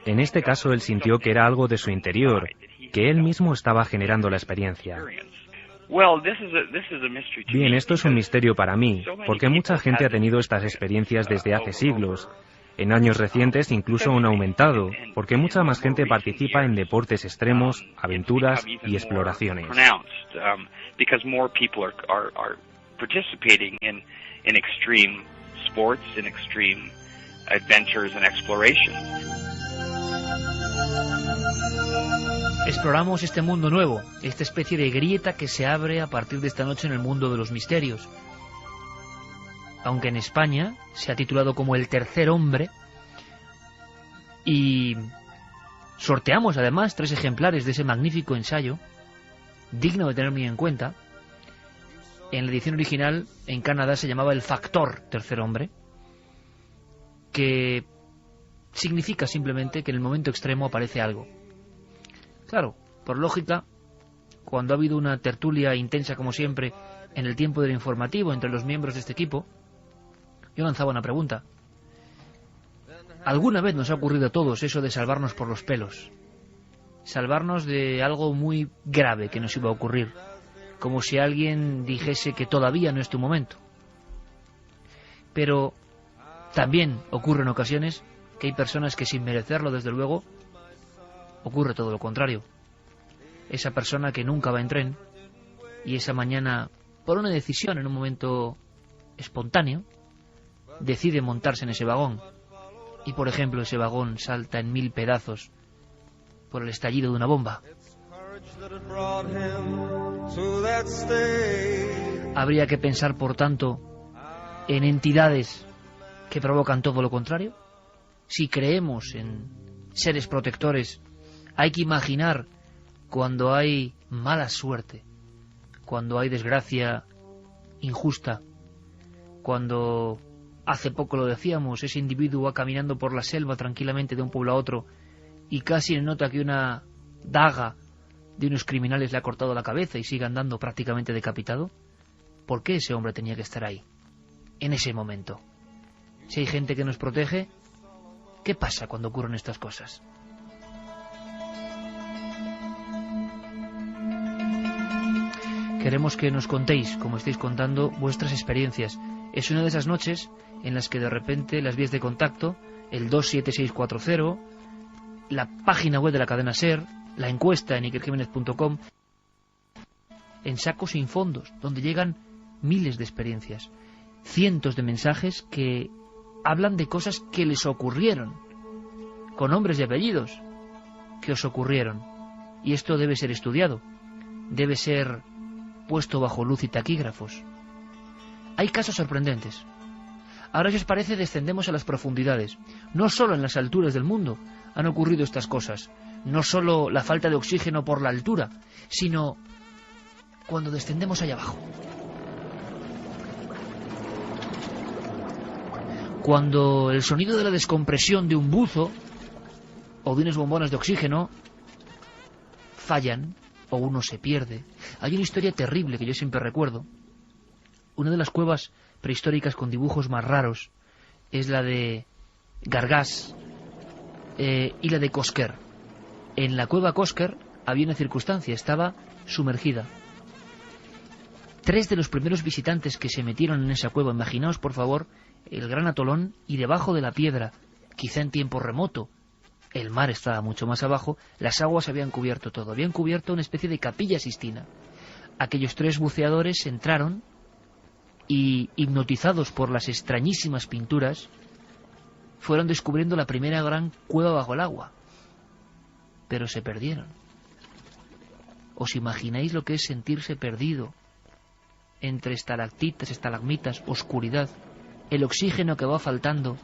Speaker 2: En este caso, él sintió que era algo de su interior, que él mismo estaba generando la experiencia. Bien, esto es un misterio para mí, porque mucha gente ha tenido estas experiencias desde hace siglos. En años recientes incluso han aumentado, porque mucha más gente participa en deportes extremos, aventuras y exploraciones.
Speaker 1: Exploramos este mundo nuevo, esta especie de grieta que se abre a partir de esta noche en el mundo de los misterios. Aunque en España se ha titulado como El Tercer Hombre, y sorteamos además 3 ejemplares de ese magnífico ensayo, digno de tener muy en cuenta. En la edición original en Canadá se llamaba El Factor Tercer Hombre, que significa simplemente que en el momento extremo aparece algo. Claro, por lógica, cuando ha habido una tertulia intensa como siempre en el tiempo del informativo entre los miembros de este equipo, yo lanzaba una pregunta. ¿Alguna vez nos ha ocurrido a todos eso de salvarnos por los pelos? Salvarnos de algo muy grave que nos iba a ocurrir, como si alguien dijese que todavía no es tu momento. Pero también ocurre en ocasiones que hay personas que sin merecerlo, desde luego, ocurre todo lo contrario. Esa persona que nunca va en tren y esa mañana, por una decisión en un momento espontáneo, decide montarse en ese vagón y, por ejemplo, ese vagón salta en 1000 pedazos por el estallido de una bomba. ¿Habría que pensar, por tanto, en entidades que provocan todo lo contrario? Si creemos en seres protectores, hay que imaginar cuando hay mala suerte, cuando hay desgracia injusta, cuando, hace poco lo decíamos, ese individuo va caminando por la selva tranquilamente de un pueblo a otro y casi nota que una daga de unos criminales le ha cortado la cabeza y sigue andando prácticamente decapitado. ¿Por qué ese hombre tenía que estar ahí, en ese momento? Si hay gente que nos protege, ¿qué pasa cuando ocurren estas cosas? Queremos que nos contéis, como estáis contando, vuestras experiencias. Es una de esas noches en las que de repente las vías de contacto, el 27640, la página web de la cadena SER, la encuesta en ikerjimenez.com, en sacos sin fondos, donde llegan miles de experiencias, cientos de mensajes que hablan de cosas que les ocurrieron, con nombres y apellidos, que os ocurrieron. Y esto debe ser estudiado, debe ser puesto bajo luz y taquígrafos. Hay casos sorprendentes. Ahora, si os parece, descendemos a las profundidades. No solo en las alturas del mundo han ocurrido estas cosas, no solo la falta de oxígeno por la altura, sino cuando descendemos allá abajo. Cuando el sonido de la descompresión de un buzo o de unas bombonas de oxígeno fallan o uno se pierde. Hay una historia terrible que yo siempre recuerdo. Una de las cuevas prehistóricas con dibujos más raros es la de Gargás y la de Kosker. En la cueva Kosker había una circunstancia, estaba sumergida. 3 de los primeros visitantes que se metieron en esa cueva, imaginaos por favor el gran atolón, y debajo de la piedra, quizá en tiempo remoto, el mar estaba mucho más abajo, las aguas habían cubierto todo, habían cubierto una especie de capilla Sistina. Aquellos 3 buceadores entraron y, hipnotizados por las extrañísimas pinturas, fueron descubriendo la primera gran cueva bajo el agua. Pero se perdieron. ¿Os imagináis lo que es sentirse perdido entre estalactitas, estalagmitas, oscuridad, el oxígeno que va faltando,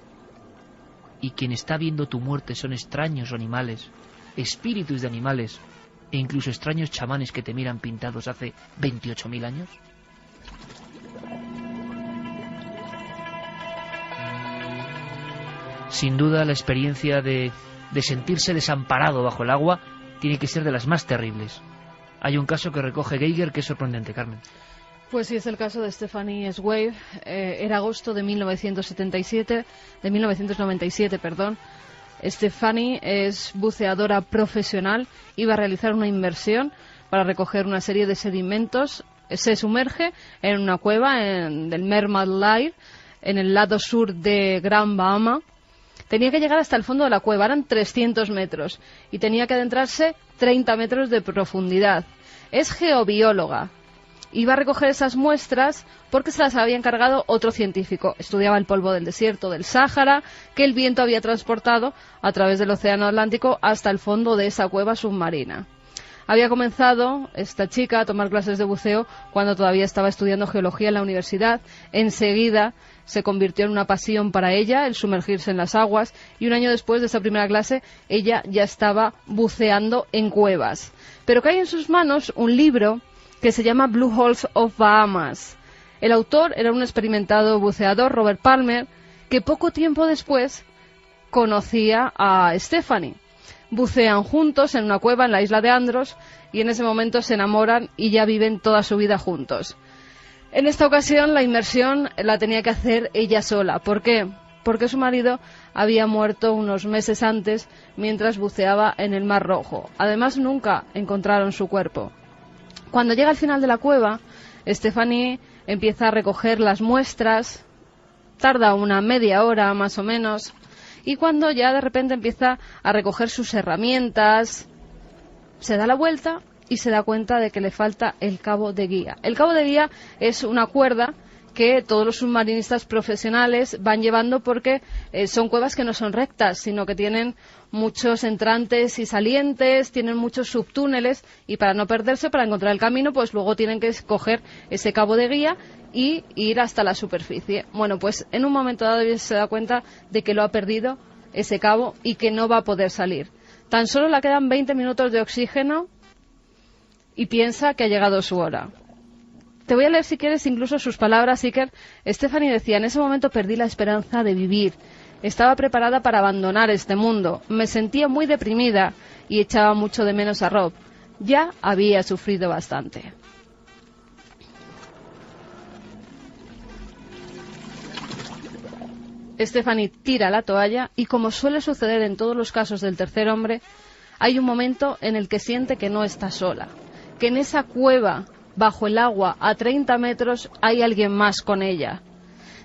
Speaker 1: y quien está viendo tu muerte son extraños animales, espíritus de animales, e incluso extraños chamanes que te miran pintados hace 28.000 años? Sin duda la experiencia de sentirse desamparado bajo el agua tiene que ser de las más terribles. Hay un caso que recoge Geiger que es sorprendente, Carmen.
Speaker 3: Pues sí, es el caso de Stephanie Swave. Era agosto de 1997, perdón. Stephanie es buceadora profesional, iba a realizar una inmersión para recoger una serie de sedimentos. Se sumerge en una cueva del Mermaid Lair, en el lado sur de Gran Bahama. Tenía que llegar hasta el fondo de la cueva, eran 300 metros, y tenía que adentrarse 30 metros de profundidad. Es geobióloga. Iba a recoger esas muestras porque se las había encargado otro científico. Estudiaba el polvo del desierto del Sáhara que el viento había transportado a través del océano Atlántico hasta el fondo de esa cueva submarina. Había comenzado esta chica a tomar clases de buceo cuando todavía estaba estudiando geología en la universidad. Enseguida se convirtió en una pasión para ella el sumergirse en las aguas, y un año después de esa primera clase ella ya estaba buceando en cuevas. Pero cae en sus manos un libro que se llama Blue Holes of Bahamas. El autor era un experimentado buceador, Robert Palmer, que poco tiempo después conocía a Stephanie. Bucean juntos en una cueva en la isla de Andros y en ese momento se enamoran y ya viven toda su vida juntos. En esta ocasión la inmersión la tenía que hacer ella sola. ¿Por qué? Porque su marido había muerto unos meses antes mientras buceaba en el Mar Rojo. Además, nunca encontraron su cuerpo. Cuando llega al final de la cueva, Stephanie empieza a recoger las muestras, tarda una media hora más o menos, y cuando ya de repente empieza a recoger sus herramientas, se da la vuelta y se da cuenta de que le falta el cabo de guía. El cabo de guía es una cuerda que todos los submarinistas profesionales van llevando porque son cuevas que no son rectas, sino que tienen muchos entrantes y salientes, tienen muchos subtúneles, y para no perderse, para encontrar el camino, pues luego tienen que coger ese cabo de guía y ir hasta la superficie. Bueno, pues en un momento dado se da cuenta de que lo ha perdido ese cabo y que no va a poder salir. Tan solo le quedan 20 minutos de oxígeno y piensa que ha llegado su hora. Te voy a leer, si quieres, incluso sus palabras, Iker. Stephanie decía: en ese momento perdí la esperanza de vivir. Estaba preparada para abandonar este mundo. Me sentía muy deprimida y echaba mucho de menos a Rob. Ya había sufrido bastante. Stephanie tira la toalla y, como suele suceder en todos los casos del tercer hombre, hay un momento en el que siente que no está sola, que en esa cueva bajo el agua a 30 metros hay alguien más con ella.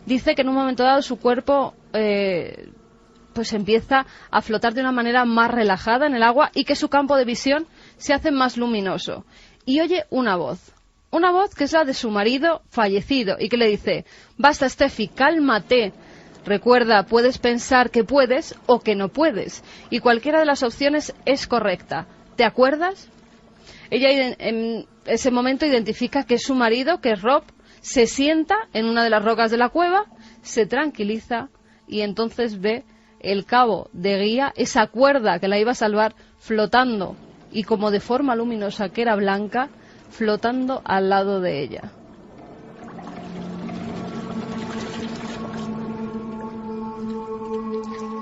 Speaker 3: Dice que en un momento dado su cuerpo pues empieza a flotar de una manera más relajada en el agua y que su campo de visión se hace más luminoso. Y oye una voz que es la de su marido fallecido y que le dice: basta, Steffi, cálmate. Recuerda, puedes pensar que puedes o que no puedes, y cualquiera de las opciones es correcta. ¿Te acuerdas? Ella en ese momento identifica que es su marido, que es Rob, se sienta en una de las rocas de la cueva, se tranquiliza y entonces ve el cabo de guía, esa cuerda que la iba a salvar, flotando, y como de forma luminosa que era blanca, flotando al lado de ella.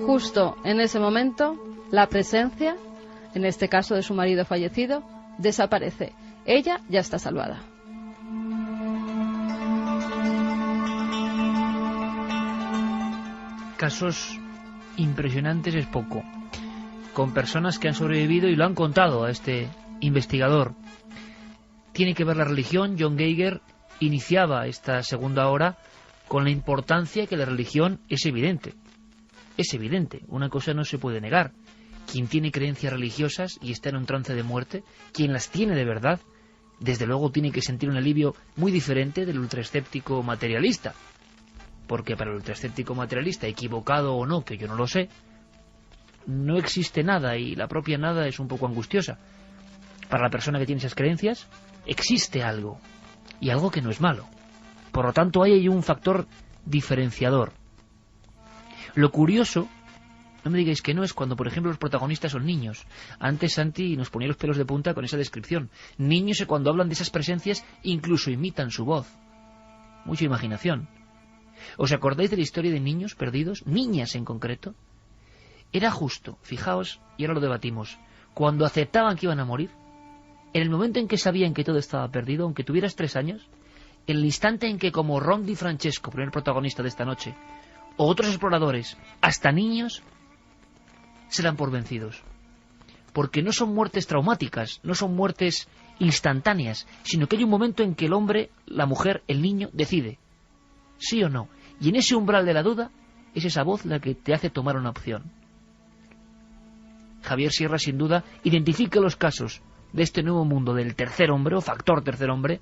Speaker 3: Justo en ese momento, la presencia, en este caso de su marido fallecido, desaparece. Ella ya está salvada.
Speaker 1: Casos impresionantes es poco, con personas que han sobrevivido y lo han contado a este investigador. Tiene que ver la religión. John Geiger iniciaba esta segunda hora con la importancia que la religión es evidente. Es evidente, una cosa no se puede negar. Quien tiene creencias religiosas y está en un trance de muerte, quien las tiene de verdad, desde luego tiene que sentir un alivio muy diferente del ultraescéptico materialista. Porque para el ultraescéptico materialista, equivocado o no, que yo no lo sé, no existe nada, y la propia nada es un poco angustiosa. Para la persona que tiene esas creencias, existe algo, y algo que no es malo. Por lo tanto, hay ahí un factor diferenciador. Lo curioso, no me digáis que no, es cuando, por ejemplo, los protagonistas son niños. Antes Santi nos ponía los pelos de punta con esa descripción. Niños que cuando hablan de esas presencias incluso imitan su voz. Mucha imaginación. ¿Os acordáis de la historia de niños perdidos? Niñas en concreto, Era justo, fijaos, y ahora lo debatimos, cuando aceptaban que iban a morir, en el momento en que sabían que todo estaba perdido, aunque tuvieras 3 años, en el instante en que, como Ron Di Francesco, primer protagonista de esta noche, o otros exploradores, hasta niños, se dan por vencidos. Porque no son muertes traumáticas, no son muertes instantáneas, sino que hay un momento en que el hombre, la mujer, el niño, decide, sí o no. Y en ese umbral de la duda, es esa voz la que te hace tomar una opción. Javier Sierra, sin duda, identifica los casos de este nuevo mundo del tercer hombre, o factor tercer hombre,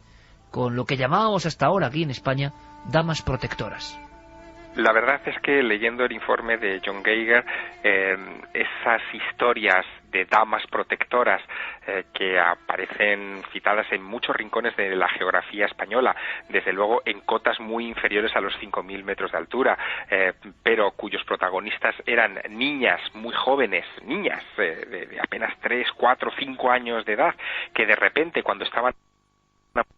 Speaker 1: con lo que llamábamos hasta ahora aquí en España, damas protectoras.
Speaker 7: La verdad es que leyendo el informe de John Geiger, esas historias de damas protectoras que aparecen citadas en muchos rincones de la geografía española, desde luego en cotas muy inferiores a los 5.000 metros de altura, pero cuyos protagonistas eran niñas muy jóvenes, niñas de apenas 3, 4, 5 años de edad, que de repente cuando estaban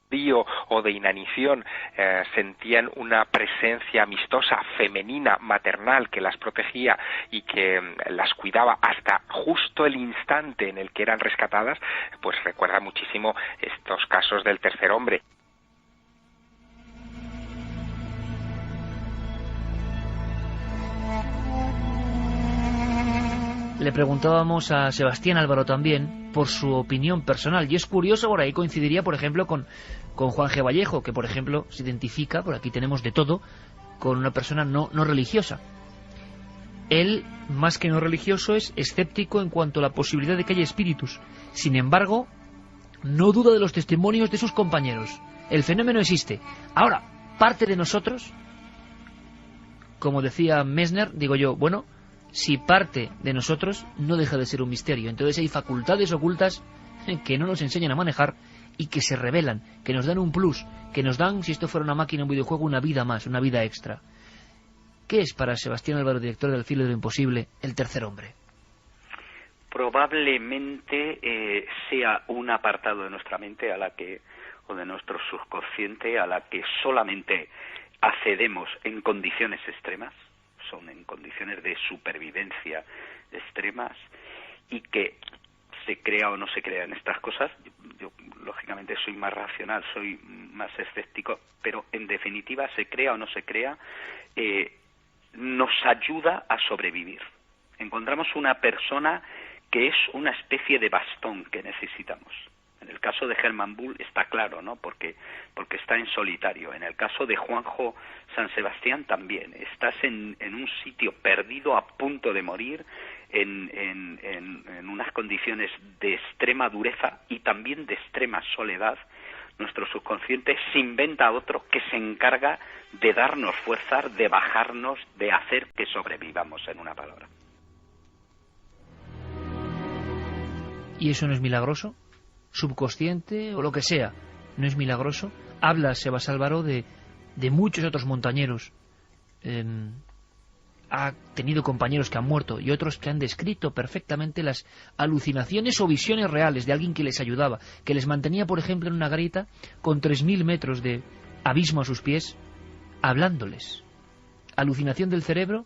Speaker 7: frío o de inanición sentían una presencia amistosa, femenina, maternal, que las protegía y que las cuidaba hasta justo el instante en el que eran rescatadas, pues recuerda muchísimo estos casos del tercer hombre.
Speaker 1: Le preguntábamos a Sebastián Álvaro también por su opinión personal, y es curioso, por ahí coincidiría, por ejemplo, con Juan G. Vallejo, que, por ejemplo, se identifica, por aquí tenemos de todo, con una persona no religiosa. Él, más que no religioso, es escéptico en cuanto a la posibilidad de que haya espíritus. Sin embargo, no duda de los testimonios de sus compañeros. El fenómeno existe. Ahora, parte de nosotros, como decía Messner, digo yo, bueno, si parte de nosotros, no deja de ser un misterio. Entonces hay facultades ocultas que no nos enseñan a manejar y que se revelan, que nos dan un plus, que nos dan, si esto fuera una máquina, un videojuego, una vida más, una vida extra. ¿Qué es para Sebastián Álvaro, director del Filo de lo Imposible, el tercer hombre?
Speaker 4: Probablemente sea un apartado de nuestra mente o de nuestro subconsciente a la que solamente accedemos en condiciones extremas, son en condiciones de supervivencia extremas, y que se crea o no se crea en estas cosas. Yo lógicamente soy más racional, soy más escéptico, pero en definitiva, se crea o no se crea, nos ayuda a sobrevivir. Encontramos una persona que es una especie de bastón que necesitamos. En el caso de Hermann Bull está claro, ¿no? Porque está en solitario. En el caso de Juanjo San Sebastián también. Estás en un sitio perdido, a punto de morir, en unas condiciones de extrema dureza y también de extrema soledad. Nuestro subconsciente se inventa a otro que se encarga de darnos fuerzas, de bajarnos, de hacer que sobrevivamos, en una palabra.
Speaker 1: ¿Y eso no es milagroso? Subconsciente o lo que sea, ¿no es milagroso? Habla Sebas Álvaro de muchos otros montañeros. Ha tenido compañeros que han muerto y otros que han descrito perfectamente las alucinaciones o visiones reales de alguien que les ayudaba, que les mantenía, por ejemplo, en una garita con 3.000 metros de abismo a sus pies, hablándoles. ¿Alucinación del cerebro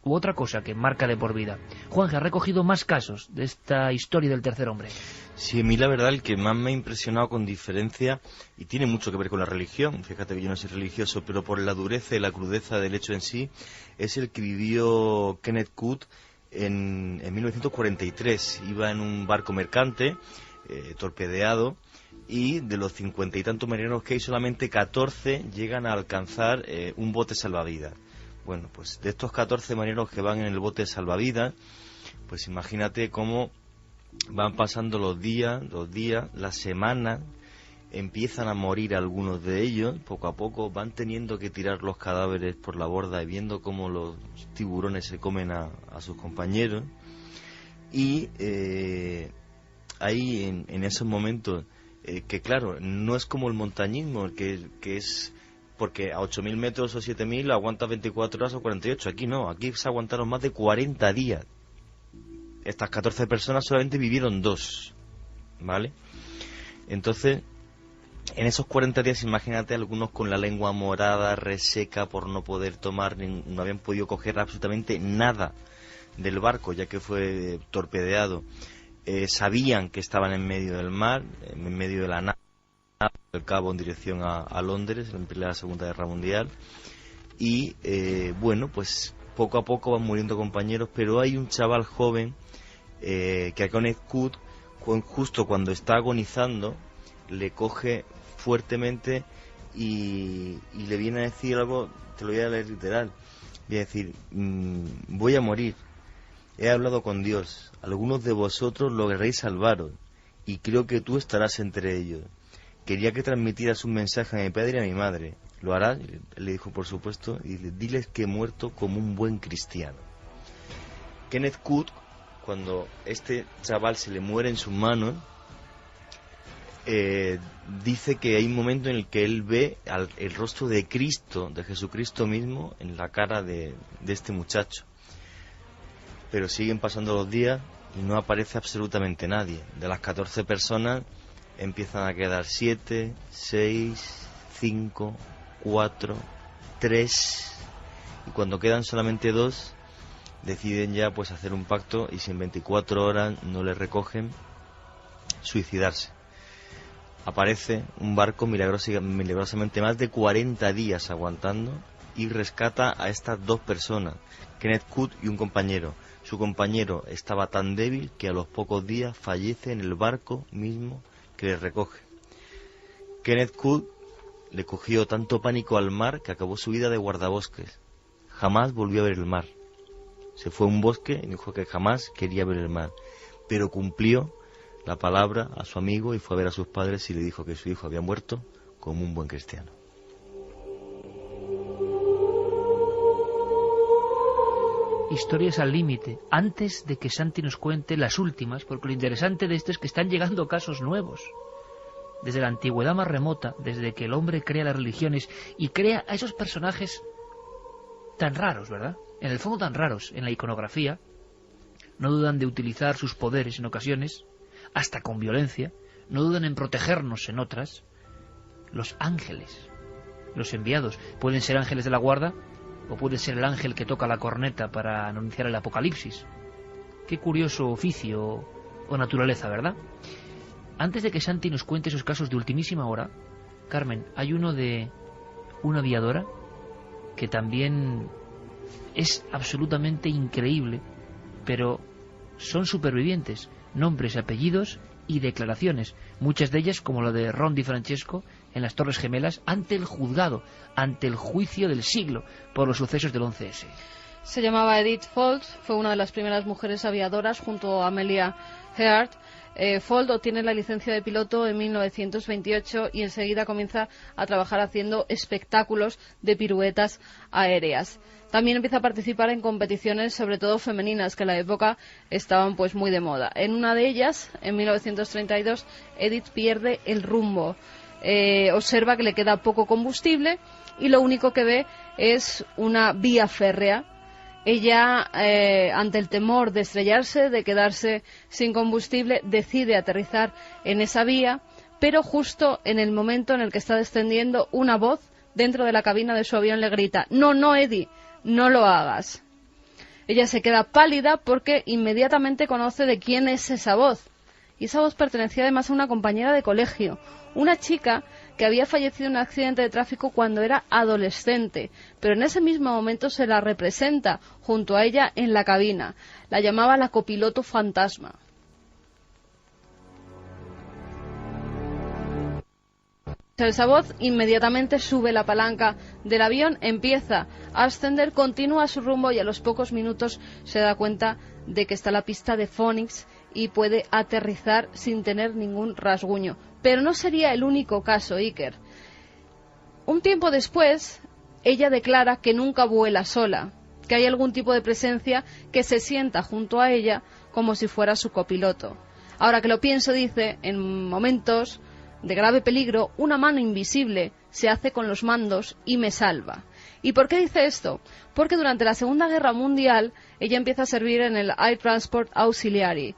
Speaker 1: u otra cosa que marca de por vida? Juanje, ha recogido más casos de esta historia del tercer hombre.
Speaker 6: Sí, a mí la verdad el que más me ha impresionado con diferencia, y tiene mucho que ver con la religión, fíjate que yo no soy religioso, pero por la dureza y la crudeza del hecho en sí, es el que vivió Kenneth Coote en 1943. Iba en un barco mercante, torpedeado, y de los 50 y tantos marineros que hay, solamente 14 llegan a alcanzar un bote salvavidas. Bueno, pues de estos 14 marineros que van en el bote salvavidas, pues imagínate cómo van pasando los días, las semanas, empiezan a morir algunos de ellos, poco a poco van teniendo que tirar los cadáveres por la borda y viendo cómo los tiburones se comen a sus compañeros. Y ahí en esos momentos, que claro, no es como el montañismo, que es... porque a 8.000 metros o 7.000 aguantas 24 horas o 48. Aquí no, aquí se aguantaron más de 40 días. Estas 14 personas solamente vivieron 2, ¿vale? Entonces, en esos 40 días, imagínate, algunos con la lengua morada, reseca por no poder tomar, no habían podido coger absolutamente nada del barco, ya que fue torpedeado, sabían que estaban en medio del mar, en medio de la nave del cabo en dirección a Londres, en la Segunda Guerra Mundial, y bueno, pues poco a poco van muriendo compañeros, pero hay un chaval joven que a Kenneth Cook, justo cuando está agonizando, le coge fuertemente y le viene a decir algo, te lo voy a leer literal, voy a decir, voy a morir, he hablado con Dios, algunos de vosotros lograréis salvaros, y creo que tú estarás entre ellos. Quería que transmitieras un mensaje a mi padre y a mi madre. ¿Lo harás? Le dijo, por supuesto, y diles que he muerto como un buen cristiano. Kenneth Cook, cuando este chaval se le muere en sus manos, dice que hay un momento en el que él ve el rostro de Cristo, de Jesucristo mismo, en la cara de este muchacho. Pero siguen pasando los días y no aparece absolutamente nadie. De las 14 personas empiezan a quedar 7, 6, 5, 4, 3, y cuando quedan solamente 2 deciden ya pues hacer un pacto, y si en 24 horas no le recogen, suicidarse. Aparece un barco milagrosamente más de 40 días aguantando y rescata a estas 2 personas, Kenneth Cook y un compañero. Su compañero estaba tan débil que a los pocos días fallece en el barco mismo que le recoge. Kenneth Cook le cogió tanto pánico al mar que acabó su vida de guardabosques. Jamás volvió a ver el mar. Se fue a un bosque y dijo que jamás quería ver el mar, pero cumplió la palabra a su amigo y fue a ver a sus padres y le dijo que su hijo había muerto como un buen cristiano.
Speaker 1: Historias al límite, antes de que Santi nos cuente las últimas, porque lo interesante de esto es que están llegando casos nuevos. Desde la antigüedad más remota, desde que el hombre crea las religiones y crea a esos personajes tan raros, ¿verdad? En el fondo tan raros en la iconografía, no dudan de utilizar sus poderes en ocasiones, hasta con violencia, no dudan en protegernos en otras. Los ángeles, los enviados, pueden ser ángeles de la guarda, o puede ser el ángel que toca la corneta para anunciar el apocalipsis. Qué curioso oficio o naturaleza, ¿verdad? Antes de que Santi nos cuente esos casos de ultimísima hora, Carmen, hay uno de una aviadora que también es absolutamente increíble, pero son supervivientes, nombres, apellidos y declaraciones, muchas de ellas, como la de Ron Di Francesco en las Torres Gemelas, ante el juzgado, ante el juicio del siglo por los sucesos del 11S.
Speaker 3: Se llamaba Edith Fold, fue una de las primeras mujeres aviadoras junto a Amelia Earhart. Fold obtiene la licencia de piloto en 1928 y enseguida comienza a trabajar haciendo espectáculos de piruetas aéreas. También empieza a participar en competiciones, sobre todo femeninas, que en la época estaban pues muy de moda. En una de ellas, en 1932, Edith pierde el rumbo. Observa que le queda poco combustible y lo único que ve es una vía férrea. Ella, ante el temor de estrellarse, de quedarse sin combustible, decide aterrizar en esa vía, pero justo en el momento en el que está descendiendo, una voz dentro de la cabina de su avión le grita: "No, no, Eddie, no lo hagas". Ella se queda pálida porque inmediatamente conoce de quién es esa voz. Y esa voz pertenecía además a una compañera de colegio, una chica que había fallecido en un accidente de tráfico cuando era adolescente, pero en ese mismo momento se la representa junto a ella en la cabina. La llamaba la copiloto fantasma. Esa voz inmediatamente sube la palanca del avión, empieza a ascender, continúa su rumbo y a los pocos minutos se da cuenta de que está la pista de Phoenix y puede aterrizar sin tener ningún rasguño. Pero no sería el único caso, Iker. Un tiempo después, ella declara que nunca vuela sola, que hay algún tipo de presencia que se sienta junto a ella como si fuera su copiloto. Ahora que lo pienso, dice, en momentos de grave peligro, una mano invisible se hace con los mandos y me salva. ¿Y por qué dice esto? Porque durante la Segunda Guerra Mundial ella empieza a servir en el Air Transport Auxiliary.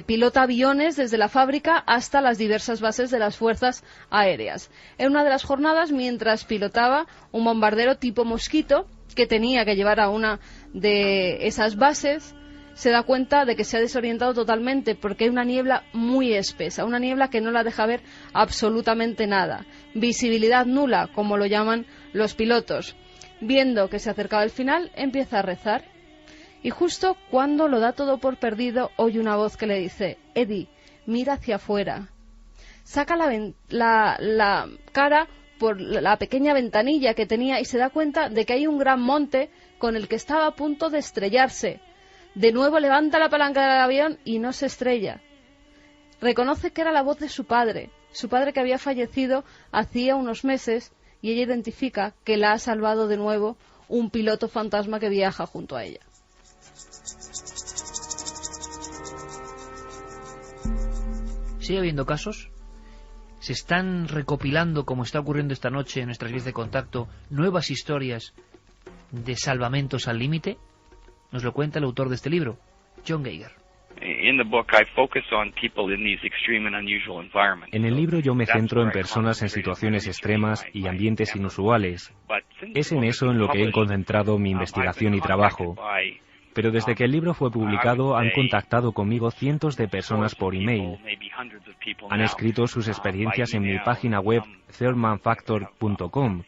Speaker 3: Pilota aviones desde la fábrica hasta las diversas bases de las fuerzas aéreas. En una de las jornadas, mientras pilotaba un bombardero tipo Mosquito que tenía que llevar a una de esas bases, se da cuenta de que se ha desorientado totalmente porque hay una niebla muy espesa, una niebla que no la deja ver absolutamente nada. Visibilidad nula, como lo llaman los pilotos. Viendo que se acercaba el final, empieza a rezar. Y justo cuando lo da todo por perdido, oye una voz que le dice: Eddie, mira hacia afuera. Saca la cara por la pequeña ventanilla que tenía y se da cuenta de que hay un gran monte con el que estaba a punto de estrellarse. De nuevo levanta la palanca del avión y no se estrella. Reconoce que era la voz de su padre que había fallecido hacía unos meses, y ella identifica que la ha salvado de nuevo un piloto fantasma que viaja junto a ella.
Speaker 1: ¿Sigue habiendo casos? ¿Se están recopilando, como está ocurriendo esta noche en nuestras vías de contacto, nuevas historias de salvamentos al límite? Nos lo cuenta el autor de este libro, John Geiger.
Speaker 2: En el libro yo me centro en personas en situaciones extremas y ambientes inusuales. Es en eso en lo que he concentrado mi investigación y trabajo. Pero desde que el libro fue publicado han contactado conmigo cientos de personas por email. Han escrito sus experiencias en mi página web thirdmanfactor.com.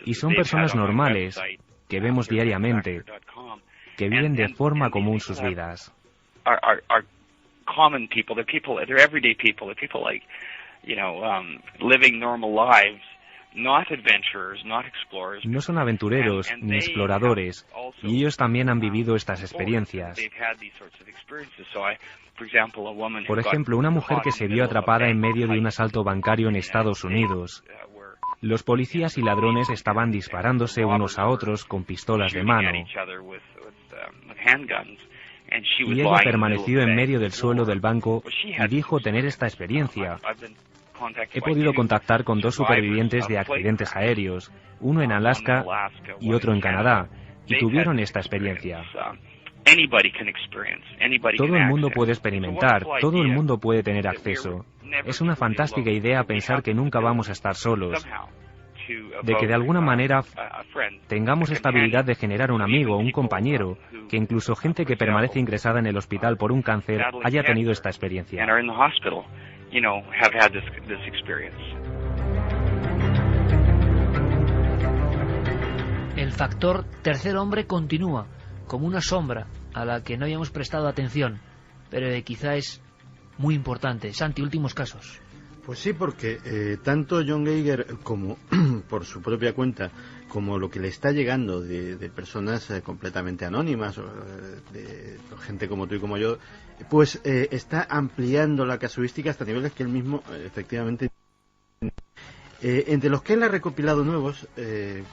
Speaker 2: Y son personas normales, que vemos diariamente, que viven de forma común sus vidas. No son aventureros ni exploradores, y ellos también han vivido estas experiencias. Por ejemplo, una mujer que se vio atrapada en medio de un asalto bancario en Estados Unidos. Los policías y ladrones estaban disparándose unos a otros con pistolas de mano. Y ella permaneció en medio del suelo del banco y dijo tener esta experiencia. He podido contactar con 2 supervivientes de accidentes aéreos, uno en Alaska y otro en Canadá, y tuvieron esta experiencia. Todo el mundo puede experimentar, todo el mundo puede tener acceso. Es una fantástica idea pensar que nunca vamos a estar solos, de que de alguna manera tengamos esta habilidad de generar un amigo, un compañero, que incluso gente que permanece ingresada en el hospital por un cáncer haya tenido esta experiencia.
Speaker 1: El factor tercer hombre continúa como una sombra a la que no habíamos prestado atención, pero quizá es muy importante. Santi, últimos casos.
Speaker 5: Pues sí, porque tanto John Geiger como por su propia cuenta, como lo que le está llegando de personas completamente anónimas, de gente como tú y como yo, pues está ampliando la casuística hasta niveles que él mismo efectivamente... entre los que él ha recopilado nuevos,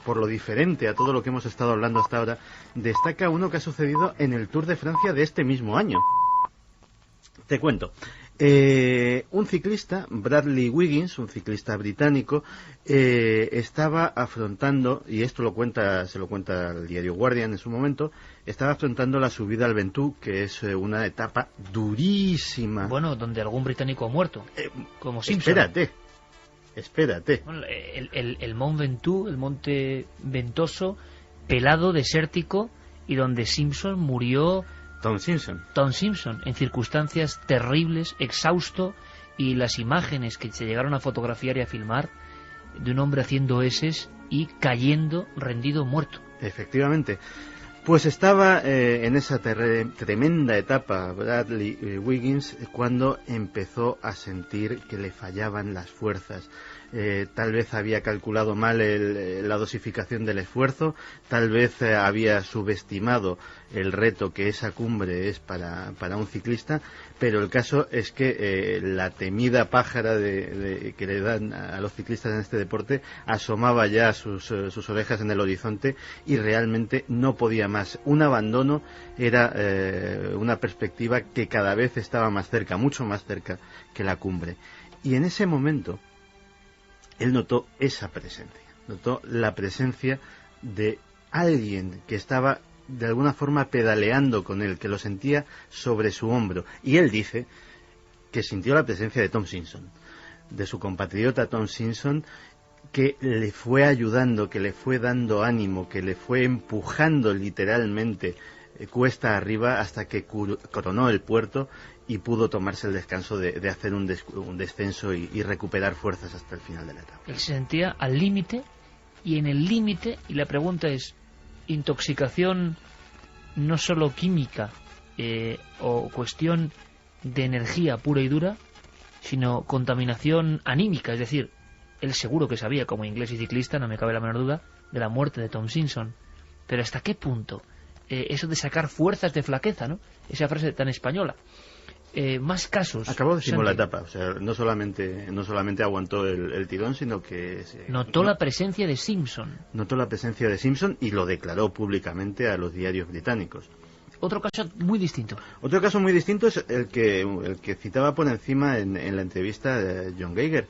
Speaker 5: por lo diferente a todo lo que hemos estado hablando hasta ahora, destaca uno que ha sucedido en el Tour de Francia de este mismo año. Te cuento. Un ciclista, Bradley Wiggins, un ciclista británico, estaba afrontando, y esto se lo cuenta el diario Guardian en su momento, estaba afrontando la subida al Ventoux, que es una etapa durísima.
Speaker 1: Bueno, donde algún británico ha muerto, como Simpson.
Speaker 5: Espérate.
Speaker 1: Bueno, el Mont Ventoux, el monte ventoso, pelado, desértico, y donde Simpson murió...
Speaker 5: Tom Simpson,
Speaker 1: en circunstancias terribles, exhausto, y las imágenes que se llegaron a fotografiar y a filmar de un hombre haciendo eses y cayendo rendido muerto.
Speaker 5: Efectivamente. Pues estaba en esa tremenda etapa Bradley Wiggins cuando empezó a sentir que le fallaban las fuerzas. Tal vez había calculado mal la dosificación del esfuerzo, tal vez había subestimado el reto que esa cumbre es para un ciclista, pero el caso es que la temida pájara que le dan a los ciclistas en este deporte asomaba ya sus orejas en el horizonte y realmente no podía más. Un abandono era una perspectiva que cada vez estaba más cerca, mucho más cerca que la cumbre. Y en ese momento él notó esa presencia, notó la presencia de alguien que estaba de alguna forma pedaleando con él, que lo sentía sobre su hombro. Y él dice que sintió la presencia de Tom Simpson, de su compatriota Tom Simpson, que le fue ayudando, que le fue dando ánimo, que le fue empujando literalmente cuesta arriba hasta que coronó el puerto y pudo tomarse el descanso de hacer un descenso y recuperar fuerzas hasta el final de la etapa.
Speaker 1: Él se sentía al límite y en el límite, y la pregunta es, intoxicación no solo química o cuestión de energía pura y dura, sino contaminación anímica, es decir, él seguro que sabía, como inglés y ciclista, no me cabe la menor duda, de la muerte de Tom Simpson, pero ¿hasta qué punto? Eso de sacar fuerzas de flaqueza, ¿no? Esa frase tan española. Más casos.
Speaker 5: Acabó décimo la etapa, o sea, no solamente aguantó el tirón, sino que
Speaker 1: notó la presencia de Simpson.
Speaker 5: Notó la presencia de Simpson y lo declaró públicamente a los diarios británicos.
Speaker 1: Otro caso muy distinto.
Speaker 5: Otro caso muy distinto es el que citaba por encima en la entrevista de John Geiger,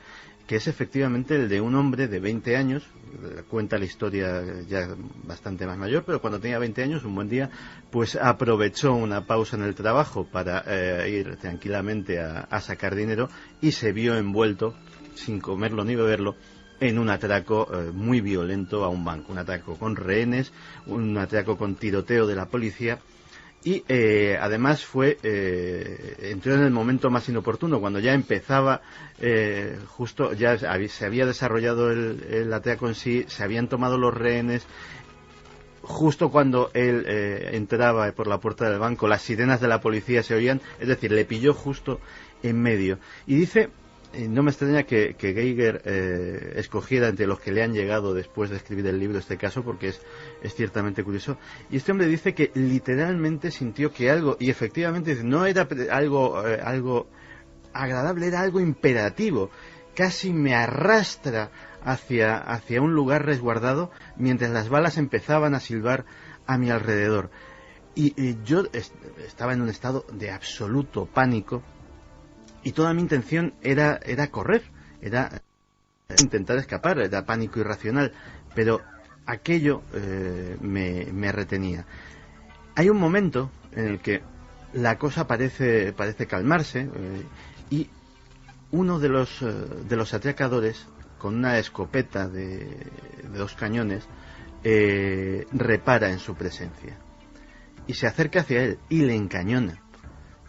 Speaker 5: que es efectivamente el de un hombre de 20 años, cuenta la historia ya bastante más mayor, pero cuando tenía 20 años, un buen día, pues aprovechó una pausa en el trabajo para ir tranquilamente a sacar dinero y se vio envuelto, sin comerlo ni beberlo, en un atraco muy violento a un banco, un atraco con rehenes, un atraco con tiroteo de la policía. Y además entró en el momento más inoportuno, cuando ya empezaba, justo ya se había desarrollado el atraco en sí, se habían tomado los rehenes, justo cuando él entraba por la puerta del banco, las sirenas de la policía se oían, es decir, le pilló justo en medio. Y dice, no me extraña que Geiger escogiera entre los que le han llegado después de escribir el libro este caso, porque es ciertamente curioso. Y este hombre dice que literalmente sintió que algo, y efectivamente dice, no era algo agradable, era algo imperativo. Casi me arrastra hacia un lugar resguardado mientras las balas empezaban a silbar a mi alrededor. Y yo estaba en un estado de absoluto pánico. Y toda mi intención era correr, era intentar escapar, era pánico irracional, pero aquello me retenía. Hay un momento en el que la cosa parece calmarse y uno de los atracadores, con una escopeta de 2 cañones, repara en su presencia y se acerca hacia él y le encañona.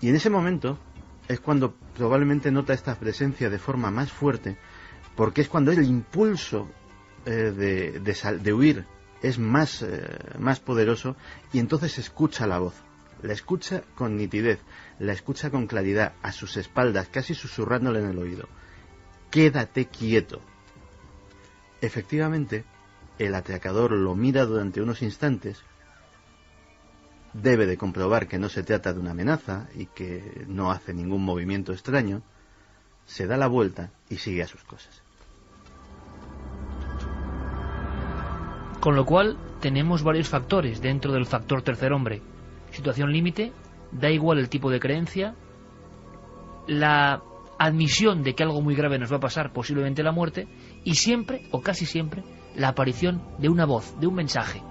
Speaker 5: Y en ese momento es cuando probablemente nota esta presencia de forma más fuerte, porque es cuando el impulso de huir es más poderoso, y entonces escucha la voz, la escucha con nitidez, la escucha con claridad a sus espaldas, casi susurrándole en el oído: quédate quieto. Efectivamente, el atracador lo mira durante unos instantes. Debe de comprobar que no se trata de una amenaza y que no hace ningún movimiento extraño. Se da la vuelta y sigue a sus cosas.
Speaker 1: Con lo cual tenemos varios factores dentro del factor tercer hombre. Situación límite, da igual el tipo de creencia, la admisión de que algo muy grave nos va a pasar, posiblemente la muerte, y siempre, o casi siempre, la aparición de una voz, de un mensaje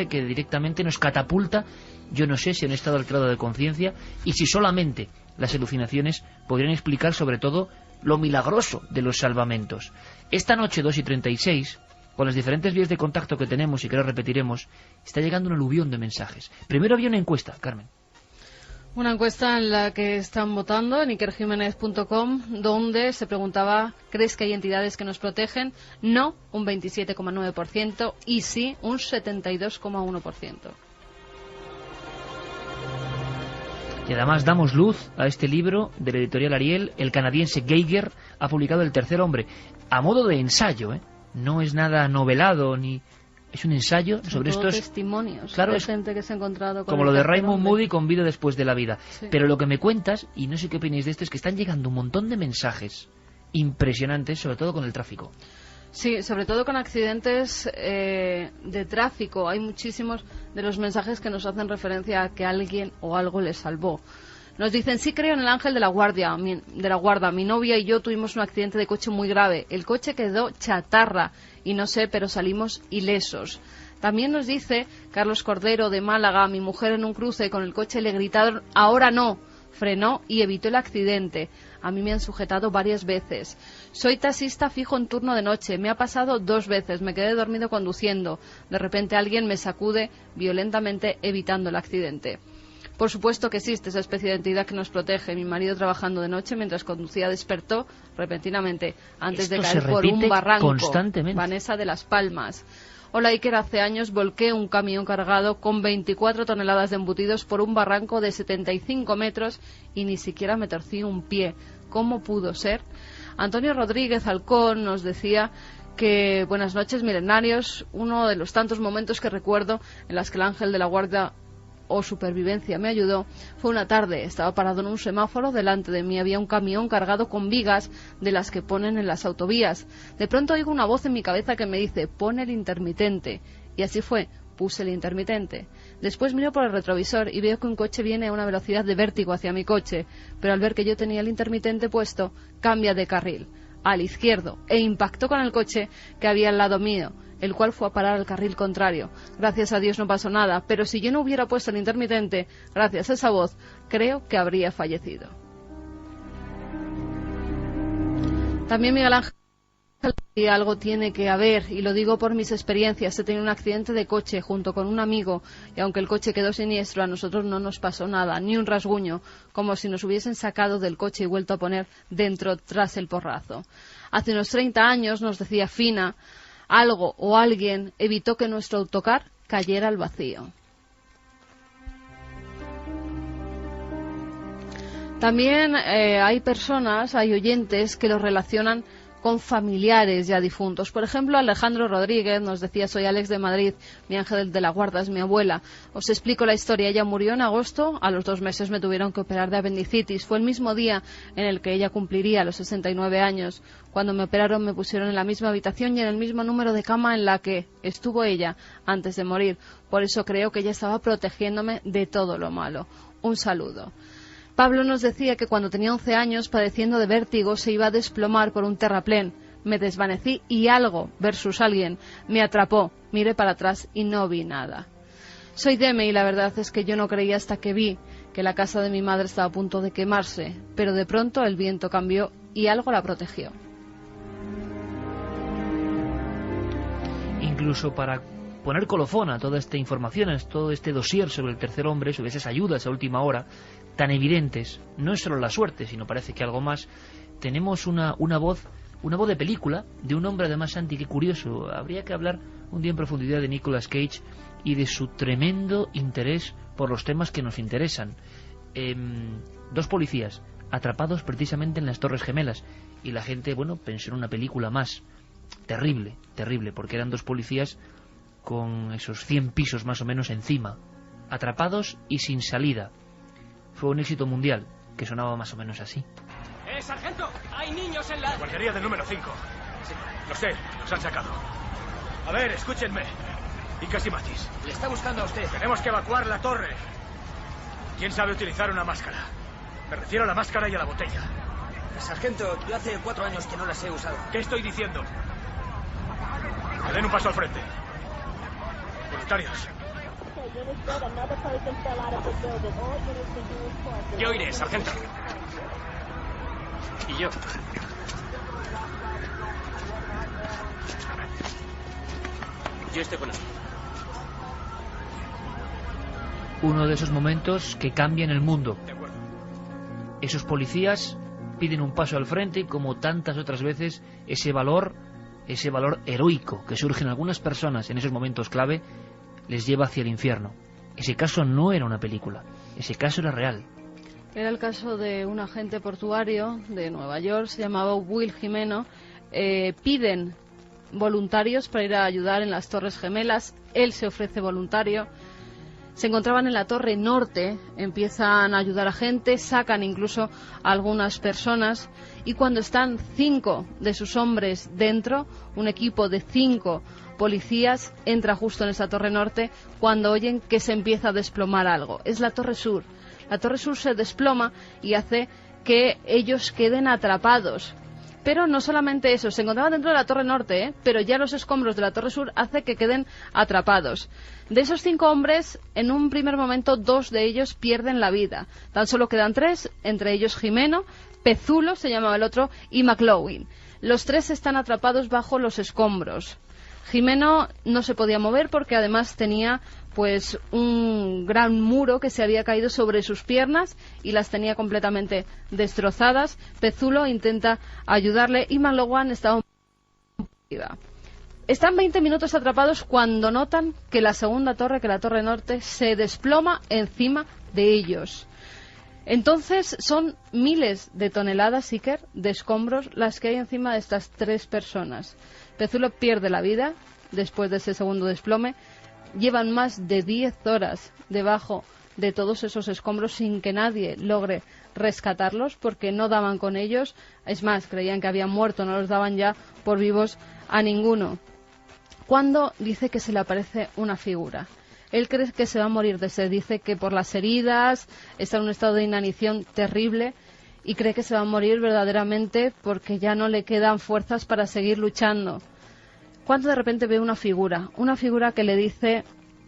Speaker 1: que directamente nos catapulta, yo no sé si en estado alterado de conciencia, y si solamente las alucinaciones podrían explicar sobre todo lo milagroso de los salvamentos. Esta noche, 2:36, con las diferentes vías de contacto que tenemos y que ahora repetiremos, está llegando un aluvión de mensajes. Primero había una encuesta, Carmen.
Speaker 3: Una encuesta en la que están votando en ikerjimenez.com, donde se preguntaba: ¿crees que hay entidades que nos protegen? No, un 27,9%, y sí, un 72,1%.
Speaker 1: Y además damos luz a este libro de la editorial Ariel. El canadiense Geiger ha publicado El tercer hombre, a modo de ensayo, no es nada novelado ni... Es un ensayo sobre estos
Speaker 3: testimonios,
Speaker 1: claro,
Speaker 3: de gente que se ha encontrado con
Speaker 1: como lo de Raymond Moody con Vida después de la vida.
Speaker 3: Sí.
Speaker 1: Pero lo que me cuentas, y no sé qué opináis de esto, es que están llegando un montón de mensajes impresionantes, sobre todo con el tráfico.
Speaker 3: Sí, sobre todo con accidentes de tráfico. Hay muchísimos de los mensajes que nos hacen referencia a que alguien o algo les salvó. Nos dicen: sí, creo en el ángel de la guarda. Mi novia y yo tuvimos un accidente de coche muy grave. El coche quedó chatarra y no sé, pero salimos ilesos. También nos dice Carlos Cordero de Málaga: mi mujer en un cruce con el coche le gritaron: ahora no. frenó y evitó el accidente. A mí me han sujetado varias veces. Soy taxista fijo en turno de noche. Me ha pasado 2 veces. Me quedé dormido conduciendo. De repente alguien me sacude violentamente evitando el accidente. Por supuesto que existe esa especie de entidad que nos protege. Mi marido, trabajando de noche mientras conducía, despertó repentinamente antes de caer por un barranco.
Speaker 1: Constantemente.
Speaker 3: Vanessa de Las Palmas. Hola Iker, hace años volqué un camión cargado con 24 toneladas de embutidos por un barranco de 75 metros y ni siquiera me torcí un pie. ¿Cómo pudo ser? Antonio Rodríguez Alcón nos decía que buenas noches milenarios, uno de los tantos momentos que recuerdo en las que el ángel de la guardia o supervivencia me ayudó fue una tarde. Estaba parado en un semáforo, delante de mí había un camión cargado con vigas de las que ponen en las autovías. De pronto oigo una voz en mi cabeza que me dice: pon el intermitente, y así fue, puse el intermitente. Después miro por el retrovisor y veo que un coche viene a una velocidad de vértigo hacia mi coche, pero al ver que yo tenía el intermitente puesto, cambia de carril al izquierdo e impactó con el coche que había al lado mío, el cual fue a parar al carril contrario. Gracias a Dios no pasó nada, pero si yo no hubiera puesto el intermitente, gracias a esa voz, creo que habría fallecido. También Miguel Ángel, y algo tiene que haber, y lo digo por mis experiencias. He tenido un accidente de coche junto con un amigo, y aunque el coche quedó siniestro, a nosotros no nos pasó nada, ni un rasguño, como si nos hubiesen sacado del coche y vuelto a poner dentro tras el porrazo. Hace unos 30 años, nos decía Fina, algo o alguien evitó que nuestro autocar cayera al vacío. También hay personas, hay oyentes que lo relacionan con familiares ya difuntos. Por ejemplo, Alejandro Rodríguez nos decía: soy Alex de Madrid, mi ángel de la guarda es mi abuela. Os explico la historia. Ella murió en agosto, a los 2 meses me tuvieron que operar de apendicitis. Fue el mismo día en el que ella cumpliría los 69 años. Cuando me operaron me pusieron en la misma habitación y en el mismo número de cama en la que estuvo ella antes de morir. Por eso creo que ella estaba protegiéndome de todo lo malo. Un saludo. Pablo nos decía que cuando tenía 11 años, padeciendo de vértigo, se iba a desplomar por un terraplén. Me desvanecí y algo, versus alguien, me atrapó. Miré para atrás y no vi nada. Soy Deme y la verdad es que yo no creía hasta que vi que la casa de mi madre estaba a punto de quemarse, pero de pronto el viento cambió y algo la protegió.
Speaker 1: Incluso para poner colofón a toda esta información, a todo este dossier sobre el tercer hombre, sobre esas ayudas a última hora, tan evidentes, no es solo la suerte, sino parece que algo más. Tenemos una voz de película, de un hombre además, Santi, qué curioso. Habría que hablar un día en profundidad de Nicolas Cage y de su tremendo interés por los temas que nos interesan. 2 policías atrapados precisamente en las Torres Gemelas, y la gente, bueno, pensó en una película más. Terrible, terrible, porque eran 2 policías con esos 100 pisos más o menos encima, atrapados y sin salida. Fue un éxito mundial, que sonaba más o menos así.
Speaker 9: ¡Sargento! ¡Hay niños en la
Speaker 10: guardería del número 5! Sí, lo sé, los han sacado. A ver, escúchenme. Y casi Matis.
Speaker 9: Le está buscando a usted.
Speaker 10: Tenemos que evacuar la torre. ¿Quién sabe utilizar una máscara? Me refiero a la máscara y a la botella.
Speaker 9: Sargento, yo hace 4 años que no las he usado.
Speaker 10: ¿Qué estoy diciendo? Que den un paso al frente. Voluntarios.
Speaker 9: Yo iré, sargento. Y yo. Yo estoy con él.
Speaker 1: Uno de esos momentos que cambian el mundo. Esos policías piden un paso al frente y, como tantas otras veces, ese valor heroico que surge en algunas personas en esos momentos clave les lleva hacia el infierno. Ese caso no era una película, ese caso era real.
Speaker 3: Era el caso de un agente portuario de Nueva York, se llamaba Will Jimeno. Piden voluntarios para ir a ayudar en las Torres Gemelas. Él se ofrece voluntario. Se encontraban en la Torre Norte, empiezan a ayudar a gente, sacan incluso a algunas personas, y cuando están 5 de sus hombres dentro, un equipo de 5 policías entra justo en esa Torre Norte cuando oyen que se empieza a desplomar algo. Es la Torre Sur. La Torre Sur se desploma y hace que ellos queden atrapados. Pero no solamente eso, se encontraban dentro de la torre norte, pero ya los escombros de la torre sur hace que queden atrapados. De esos 5 hombres, en un primer momento 2 de ellos pierden la vida. Tan solo quedan 3, entre ellos Jimeno, Pezulo, se llamaba el otro, y McLoughlin. Los 3 están atrapados bajo los escombros. Jimeno no se podía mover porque además tenía pues un gran muro que se había caído sobre sus piernas y las tenía completamente destrozadas. Pezulo intenta ayudarle y McLoughlin estaba un poco arriba. Están 20 minutos atrapados cuando notan que la segunda torre, que la torre norte, se desploma encima de ellos. Entonces son miles de toneladas, Iker, de escombros las que hay encima de estas 3 personas. Pezulo pierde la vida después de ese segundo desplome. Llevan más de 10 horas debajo de todos esos escombros sin que nadie logre rescatarlos porque no daban con ellos. Es más, creían que habían muerto, no los daban ya por vivos a ninguno. Cuando dice que se le aparece una figura. Él cree que se va a morir de sed. Dice que por las heridas está en un estado de inanición terrible y cree que se va a morir verdaderamente porque ya no le quedan fuerzas para seguir luchando. Cuando de repente ve una figura que le dice: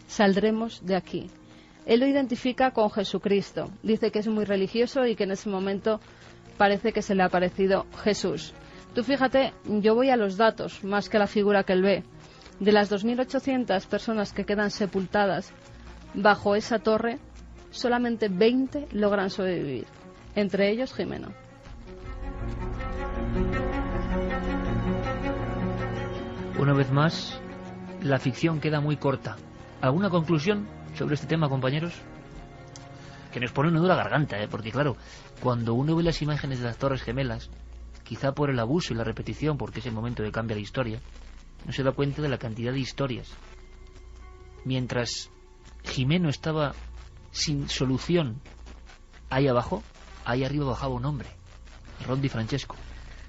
Speaker 3: saldremos de aquí. Él lo identifica con Jesucristo. Dice que es muy religioso y que en ese momento parece que se le ha aparecido Jesús. Tú fíjate, yo voy a los datos más que a la figura que él ve. De las 2.800 personas que quedan sepultadas bajo esa torre, solamente 20 logran sobrevivir, entre ellos Jimeno.
Speaker 1: Una vez más, la ficción queda muy corta. ¿Alguna conclusión sobre este tema, compañeros? Que nos pone un nudo a la garganta, porque claro, cuando uno ve las imágenes de las Torres Gemelas, quizá por el abuso y la repetición, porque es el momento de cambia la historia, no se da cuenta de la cantidad de historias. Mientras Jimeno estaba sin solución ahí abajo, ahí arriba bajaba un hombre, Ron Di Francesco.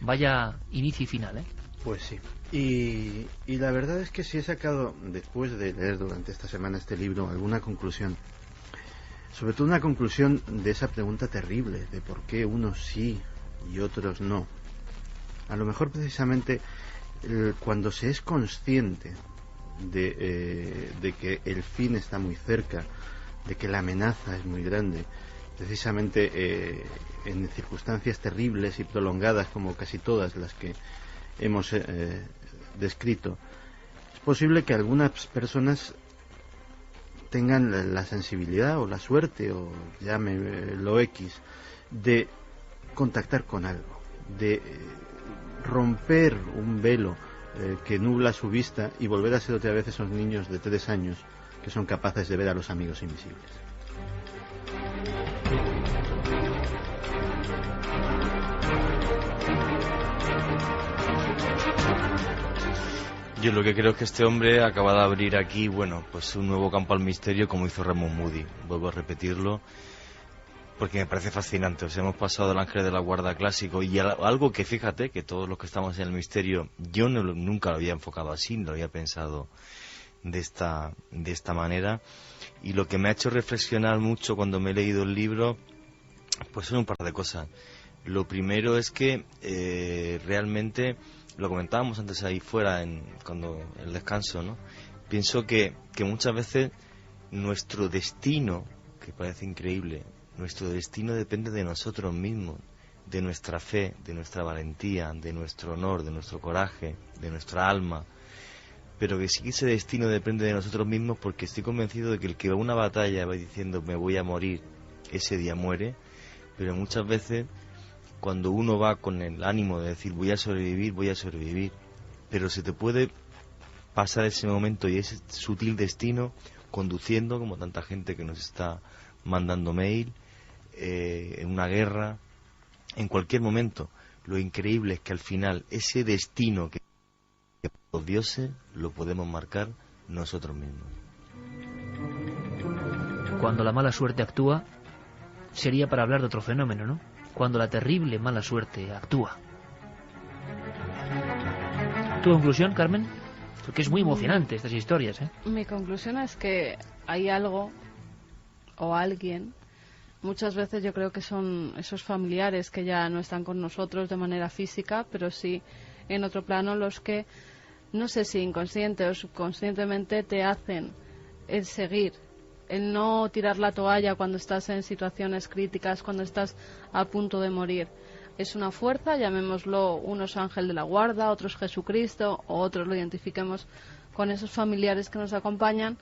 Speaker 1: Vaya inicio y final, ¿eh?
Speaker 5: Pues sí. Y la verdad es que si he sacado, después de leer durante esta semana este libro, alguna conclusión. Sobre todo una conclusión de esa pregunta terrible de por qué unos sí y otros no. A lo mejor precisamente cuando se es consciente de que el fin está muy cerca, de que la amenaza es muy grande, precisamente en circunstancias terribles y prolongadas como casi todas las que hemos descrito, es posible que algunas personas tengan la sensibilidad o la suerte, o llámelo X, de contactar con algo, de romper un velo que nubla su vista y volver a ser otra vez esos niños de 3 años que son capaces de ver a los amigos invisibles.
Speaker 6: Yo lo que creo es que este hombre acaba de abrir aquí, bueno, pues un nuevo campo al misterio como hizo Raymond Moody. Vuelvo a repetirlo porque me parece fascinante. O sea, hemos pasado del Ángel de la Guarda clásico y algo que, fíjate, que todos los que estamos en el misterio, yo nunca lo había enfocado así, no lo había pensado de esta manera. Y lo que me ha hecho reflexionar mucho cuando me he leído el libro, pues son un par de cosas. Lo primero es que realmente, lo comentábamos antes ahí fuera, cuando el descanso, ¿no? Pienso que muchas veces nuestro destino, que parece increíble, nuestro destino depende de nosotros mismos, de nuestra fe, de nuestra valentía, de nuestro honor, de nuestro coraje, de nuestra alma. Pero que sí que ese destino depende de nosotros mismos, porque estoy convencido de que el que va a una batalla va diciendo me voy a morir, ese día muere, pero muchas veces cuando uno va con el ánimo de decir voy a sobrevivir, pero se te puede pasar ese momento y ese sutil destino conduciendo, como tanta gente que nos está mandando mail, en una guerra, en cualquier momento. Lo increíble es que al final ese destino que los dioses lo podemos marcar nosotros mismos.
Speaker 1: Cuando la mala suerte actúa, sería para hablar de otro fenómeno, ¿no? Cuando la terrible mala suerte actúa. ¿Tu conclusión, Carmen? Porque es muy emocionante estas historias, ¿eh?
Speaker 3: Mi conclusión es que hay algo o alguien Muchas veces yo creo que son esos familiares que ya no están con nosotros de manera física, pero sí en otro plano los que, no sé si inconsciente o subconscientemente, te hacen el seguir, el no tirar la toalla cuando estás en situaciones críticas, cuando estás a punto de morir. Es una fuerza, llamémoslo unos ángel de la guarda, otros Jesucristo, o otros lo identifiquemos con esos familiares que nos acompañan,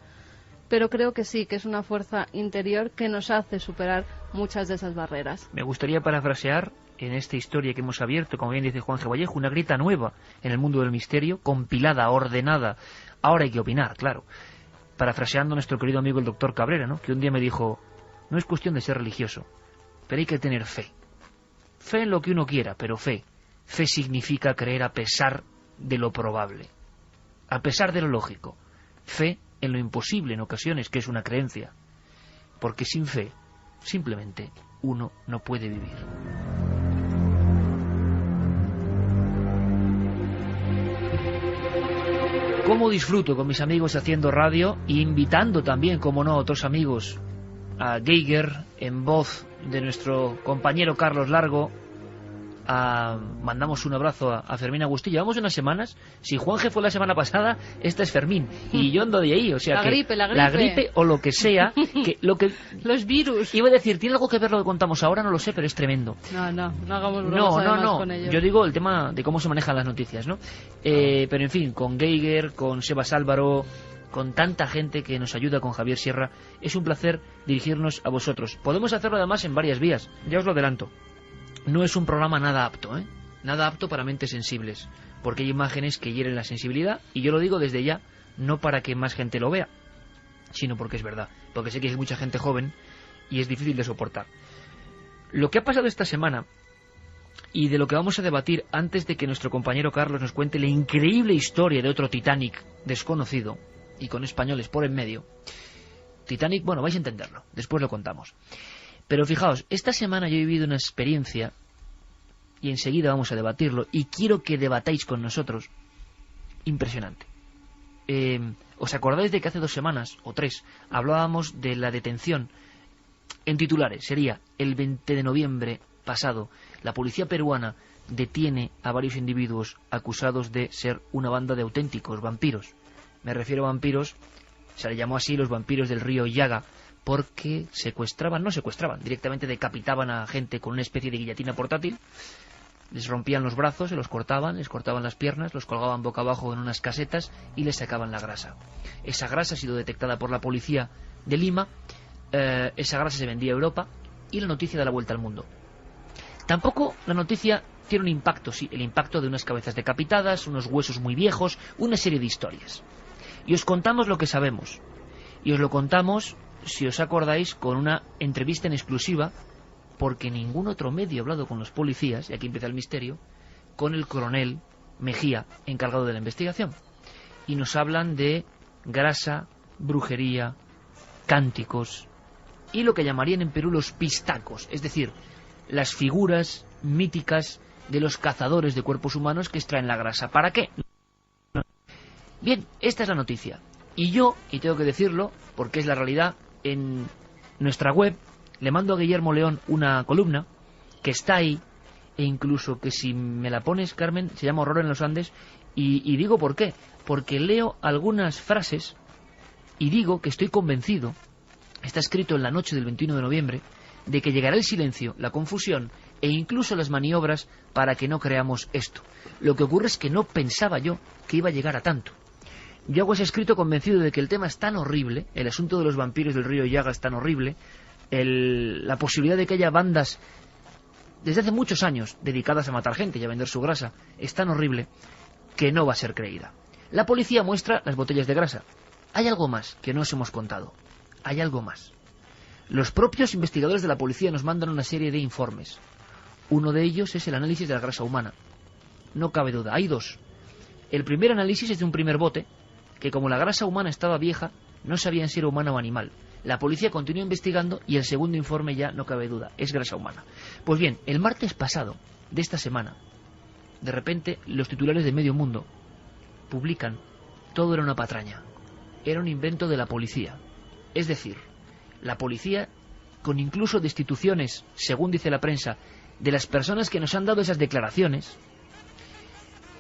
Speaker 3: pero creo que sí, que es una fuerza interior que nos hace superar muchas de esas barreras.
Speaker 1: Me gustaría parafrasear en esta historia que hemos abierto, como bien dice Juan G. Vallejo, una grieta nueva en el mundo del misterio, compilada, ordenada. Ahora hay que opinar, claro. Parafraseando a nuestro querido amigo el doctor Cabrera, ¿no?, que un día me dijo, no es cuestión de ser religioso, pero hay que tener fe. Fe en lo que uno quiera, pero fe. Fe significa creer a pesar de lo probable, a pesar de lo lógico. Fe en lo imposible en ocasiones, que es una creencia. Porque sin fe, simplemente, uno no puede vivir. ¿Cómo disfruto con mis amigos haciendo radio e invitando también, como no, a otros amigos, a Geiger, en voz de nuestro compañero Carlos Largo? Mandamos un abrazo a Fermín Agustí. Llevamos unas semanas. Si Juanje fue la semana pasada, esta es Fermín y yo ando de ahí, o sea,
Speaker 3: la
Speaker 1: gripe o lo que sea, que
Speaker 3: los virus.
Speaker 1: Iba a decir, ¿tiene algo que ver lo que contamos ahora? No lo sé, pero es tremendo.
Speaker 3: No hagamos bromas
Speaker 1: no.
Speaker 3: con ello.
Speaker 1: Yo digo el tema de cómo se manejan las noticias, ¿no? Pero en fin, con Geiger, con Sebas Álvaro, con tanta gente que nos ayuda, con Javier Sierra, es un placer dirigirnos a vosotros. Podemos hacerlo además en varias vías, ya os lo adelanto. No es un programa nada apto, nada apto para mentes sensibles, porque hay imágenes que hieren la sensibilidad, y yo lo digo desde ya, no para que más gente lo vea, sino porque es verdad, porque sé que hay mucha gente joven y es difícil de soportar. Lo que ha pasado esta semana, y de lo que vamos a debatir antes de que nuestro compañero Carlos nos cuente la increíble historia de otro Titanic desconocido, y con españoles por en medio. Titanic, bueno, vais a entenderlo, después lo contamos. Pero fijaos, esta semana yo he vivido una experiencia, y enseguida vamos a debatirlo, y quiero que debatáis con nosotros, impresionante. ¿Os acordáis de que hace 2 semanas, o 3, hablábamos de la detención? En titulares, sería el 20 de noviembre pasado, la policía peruana detiene a varios individuos acusados de ser una banda de auténticos vampiros. Me refiero a vampiros, se le llamó así los vampiros del río Yaga, porque no secuestraban, directamente decapitaban a gente con una especie de guillotina portátil, les rompían los brazos, se los cortaban, les cortaban las piernas, los colgaban boca abajo en unas casetas y les sacaban la grasa. Esa grasa ha sido detectada por la policía de Lima, esa grasa se vendía a Europa y la noticia da la vuelta al mundo. Tampoco la noticia tiene un impacto, sí, el impacto de unas cabezas decapitadas, unos huesos muy viejos, una serie de historias. Y os contamos lo que sabemos, y os lo contamos, si os acordáis, con una entrevista en exclusiva, porque ningún otro medio ha hablado con los policías, y aquí empieza el misterio, con el coronel Mejía, encargado de la investigación. Y nos hablan de grasa, brujería, cánticos, y lo que llamarían en Perú los pistacos, es decir, las figuras míticas de los cazadores de cuerpos humanos que extraen la grasa. ¿Para qué? Bien, esta es la noticia. Y yo, y tengo que decirlo, porque es la realidad, en nuestra web le mando a Guillermo León una columna que está ahí, e incluso que si me la pones, Carmen, se llama Horror en los Andes, y digo por qué. Porque leo algunas frases y digo que estoy convencido, está escrito en la noche del 21 de noviembre, de que llegará el silencio, la confusión e incluso las maniobras para que no creamos esto. Lo que ocurre es que no pensaba yo que iba a llegar a tanto. Yo hago ese escrito convencido de que el tema es tan horrible, el asunto de los vampiros del río Yaga es tan horrible, la posibilidad de que haya bandas desde hace muchos años dedicadas a matar gente y a vender su grasa es tan horrible que no va a ser creída. La policía muestra las botellas de grasa. Hay algo más que no os hemos contado. Hay algo más. Los propios investigadores de la policía nos mandan una serie de informes. Uno de ellos es el análisis de la grasa humana. No cabe duda, hay 2. El primer análisis es de un primer bote, que como la grasa humana estaba vieja, no sabían si era humana o animal. La policía continúa investigando y el segundo informe ya no cabe duda, es grasa humana. Pues bien, el martes pasado de esta semana, de repente los titulares de Medio Mundo publican: todo era una patraña, era un invento de la policía. Es decir, la policía con incluso destituciones, según dice la prensa, de las personas que nos han dado esas declaraciones,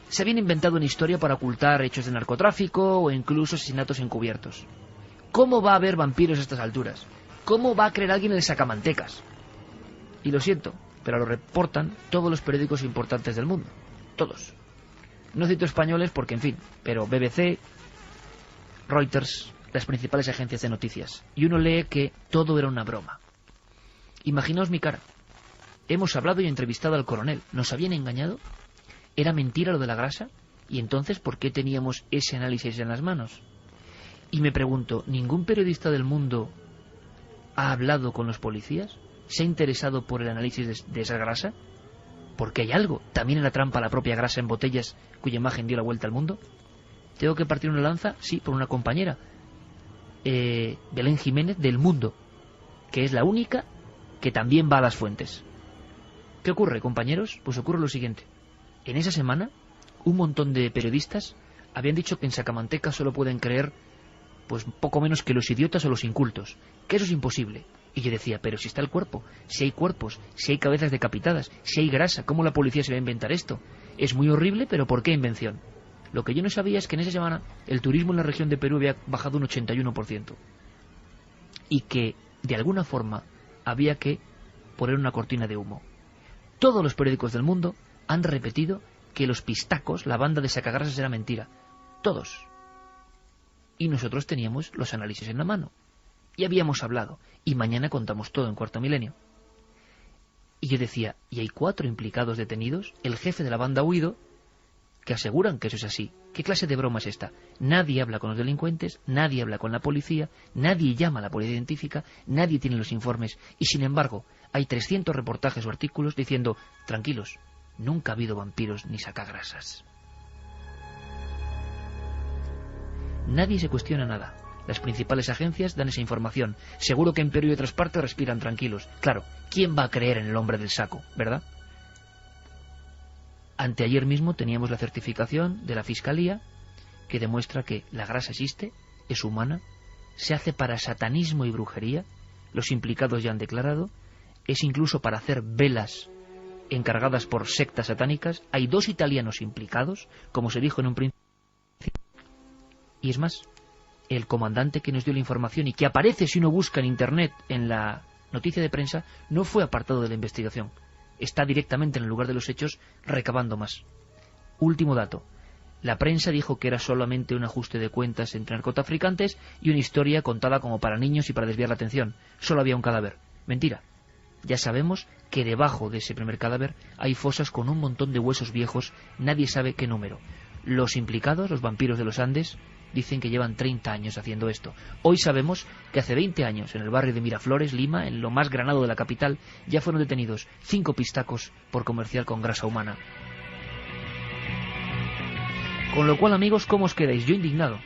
Speaker 1: se habían inventado una historia para ocultar hechos de narcotráfico o incluso asesinatos encubiertos. ¿Cómo va a haber vampiros a estas alturas? ¿Cómo va a creer alguien en el sacamantecas? Y lo siento, pero lo reportan todos los periódicos importantes del mundo. Todos. No cito españoles porque, en fin, pero BBC, Reuters, las principales agencias de noticias. Y uno lee que todo era una broma. Imaginaos mi cara. Hemos hablado y entrevistado al coronel. ¿Nos habían engañado? ¿Era mentira lo de la grasa? ¿Y entonces por qué teníamos ese análisis en las manos? Y me pregunto, ¿ningún periodista del mundo ha hablado con los policías? ¿Se ha interesado por el análisis de esa grasa? Porque hay algo. ¿También en la trampa la propia grasa en botellas cuya imagen dio la vuelta al mundo? ¿Tengo que partir una lanza? Sí, por una compañera. Belén Jiménez del Mundo, que es la única que también va a las fuentes. ¿Qué ocurre, compañeros? Pues ocurre lo siguiente. En esa semana, un montón de periodistas habían dicho que en Sacamantecas solo pueden creer pues poco menos que los idiotas o los incultos, que eso es imposible. Y yo decía, pero si está el cuerpo, si hay cuerpos, si hay cabezas decapitadas, si hay grasa, ¿cómo la policía se va a inventar esto? Es muy horrible, pero ¿por qué invención? Lo que yo no sabía es que en esa semana el turismo en la región de Perú había bajado un 81%. Y que, de alguna forma, había que poner una cortina de humo. Todos los periódicos del mundo han repetido que los pistacos, la banda de sacagrasas, era mentira. Todos. Y nosotros teníamos los análisis en la mano. Y habíamos hablado. Y mañana contamos todo en Cuarto Milenio. Y yo decía, ¿y hay 4 implicados detenidos? El jefe de la banda ha huido, que aseguran que eso es así. ¿Qué clase de broma es esta? Nadie habla con los delincuentes, nadie habla con la policía, nadie llama a la policía científica, nadie tiene los informes. Y sin embargo, hay 300 reportajes o artículos diciendo, tranquilos, nunca ha habido vampiros ni sacagrasas. Nadie se cuestiona nada. Las principales agencias dan esa información. Seguro que en Perú y otras partes respiran tranquilos. Claro, ¿quién va a creer en el hombre del saco, verdad? Anteayer mismo teníamos la certificación de la Fiscalía que demuestra que la grasa existe, es humana, se hace para satanismo y brujería, los implicados ya han declarado, es incluso para hacer velas encargadas por sectas satánicas. Hay 2 italianos implicados, como se dijo en un principio. Y es más, el comandante que nos dio la información y que aparece si uno busca en internet en la noticia de prensa, no fue apartado de la investigación. Está directamente en el lugar de los hechos recabando más. Último dato. La prensa dijo que era solamente un ajuste de cuentas entre narcotraficantes y una historia contada como para niños y para desviar la atención. Solo había un cadáver. Mentira. Ya sabemos que debajo de ese primer cadáver hay fosas con un montón de huesos viejos, nadie sabe qué número. Los implicados, los vampiros de los Andes, dicen que llevan 30 años haciendo esto. Hoy sabemos que hace 20 años, en el barrio de Miraflores, Lima, en lo más granado de la capital, ya fueron detenidos 5 pistacos por comerciar con grasa humana. Con lo cual, amigos, ¿cómo os quedáis? Yo indignado.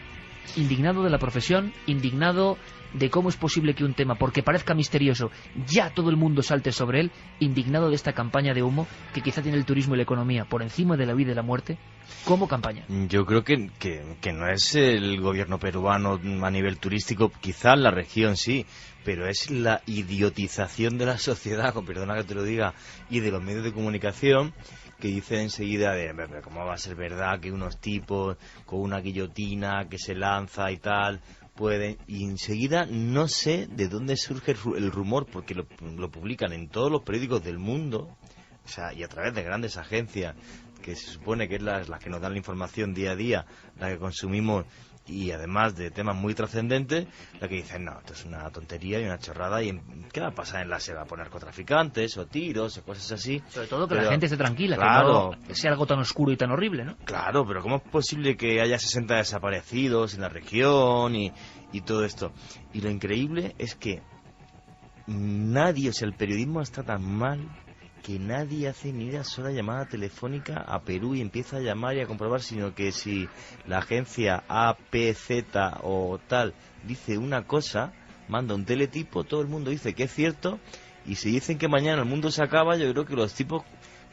Speaker 1: Indignado de la profesión, indignado de cómo es posible que un tema, porque parezca misterioso, ya todo el mundo salte sobre él, indignado de esta campaña de humo que quizá tiene el turismo y la economía por encima de la vida y la muerte, como campaña.
Speaker 6: Yo creo que no es el gobierno peruano a nivel turístico, quizás la región sí, pero es la idiotización de la sociedad, con perdona que te lo diga, y de los medios de comunicación, que dicen enseguida de cómo va a ser verdad que unos tipos con una guillotina que se lanza y tal pueden, y enseguida no sé de dónde surge el rumor, porque lo publican en todos los periódicos del mundo, o sea, y a través de grandes agencias que se supone que es las que nos dan la información día a día, la que consumimos, y además de temas muy trascendentes, la que dicen, no, esto es una tontería y una chorrada, y ¿qué va a pasar en la selva? ¿Poner narcotraficantes o tiros o cosas así?
Speaker 1: Sobre todo que la gente esté tranquila,
Speaker 6: claro,
Speaker 1: que no sea algo tan oscuro y tan horrible, ¿no?
Speaker 6: Claro, pero ¿cómo es posible que haya 60 desaparecidos en la región y todo esto? Y lo increíble es que nadie, o sea, el periodismo está tan mal que nadie hace ni una sola llamada telefónica a Perú y empieza a llamar y a comprobar, sino que si la agencia APZ o tal dice una cosa, manda un teletipo, todo el mundo dice que es cierto, y si dicen que mañana el mundo se acaba, yo creo que los tipos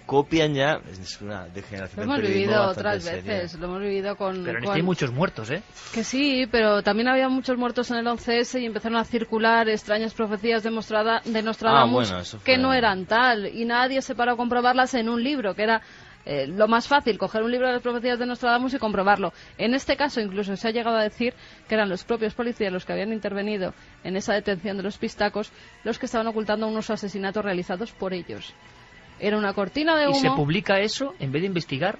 Speaker 6: copian ya, es una degeneración.
Speaker 3: Lo hemos vivido otras veces, lo hemos vivido con...
Speaker 1: Pero en este hay muchos muertos, ¿eh?
Speaker 3: Que sí, pero también había muchos muertos en el 11S y empezaron a circular extrañas profecías de Nostradamus que no eran tal, y nadie se paró a comprobarlas en un libro, que era lo más fácil, coger un libro de las profecías de Nostradamus y comprobarlo. En este caso incluso se ha llegado a decir que eran los propios policías los que habían intervenido en esa detención de los pistacos los que estaban ocultando unos asesinatos realizados por ellos. Era una cortina de humo.
Speaker 1: ¿Y se publica eso en vez de investigar?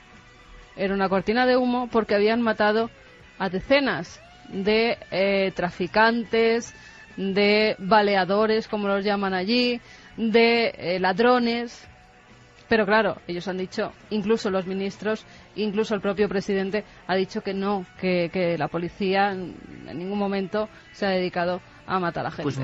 Speaker 3: Era una cortina de humo porque habían matado a decenas de traficantes, de baleadores, como los llaman allí, de ladrones. Pero claro, ellos han dicho, incluso los ministros, incluso el propio presidente ha dicho que no, que la policía en ningún momento se ha dedicado a matar a gente.
Speaker 1: Pues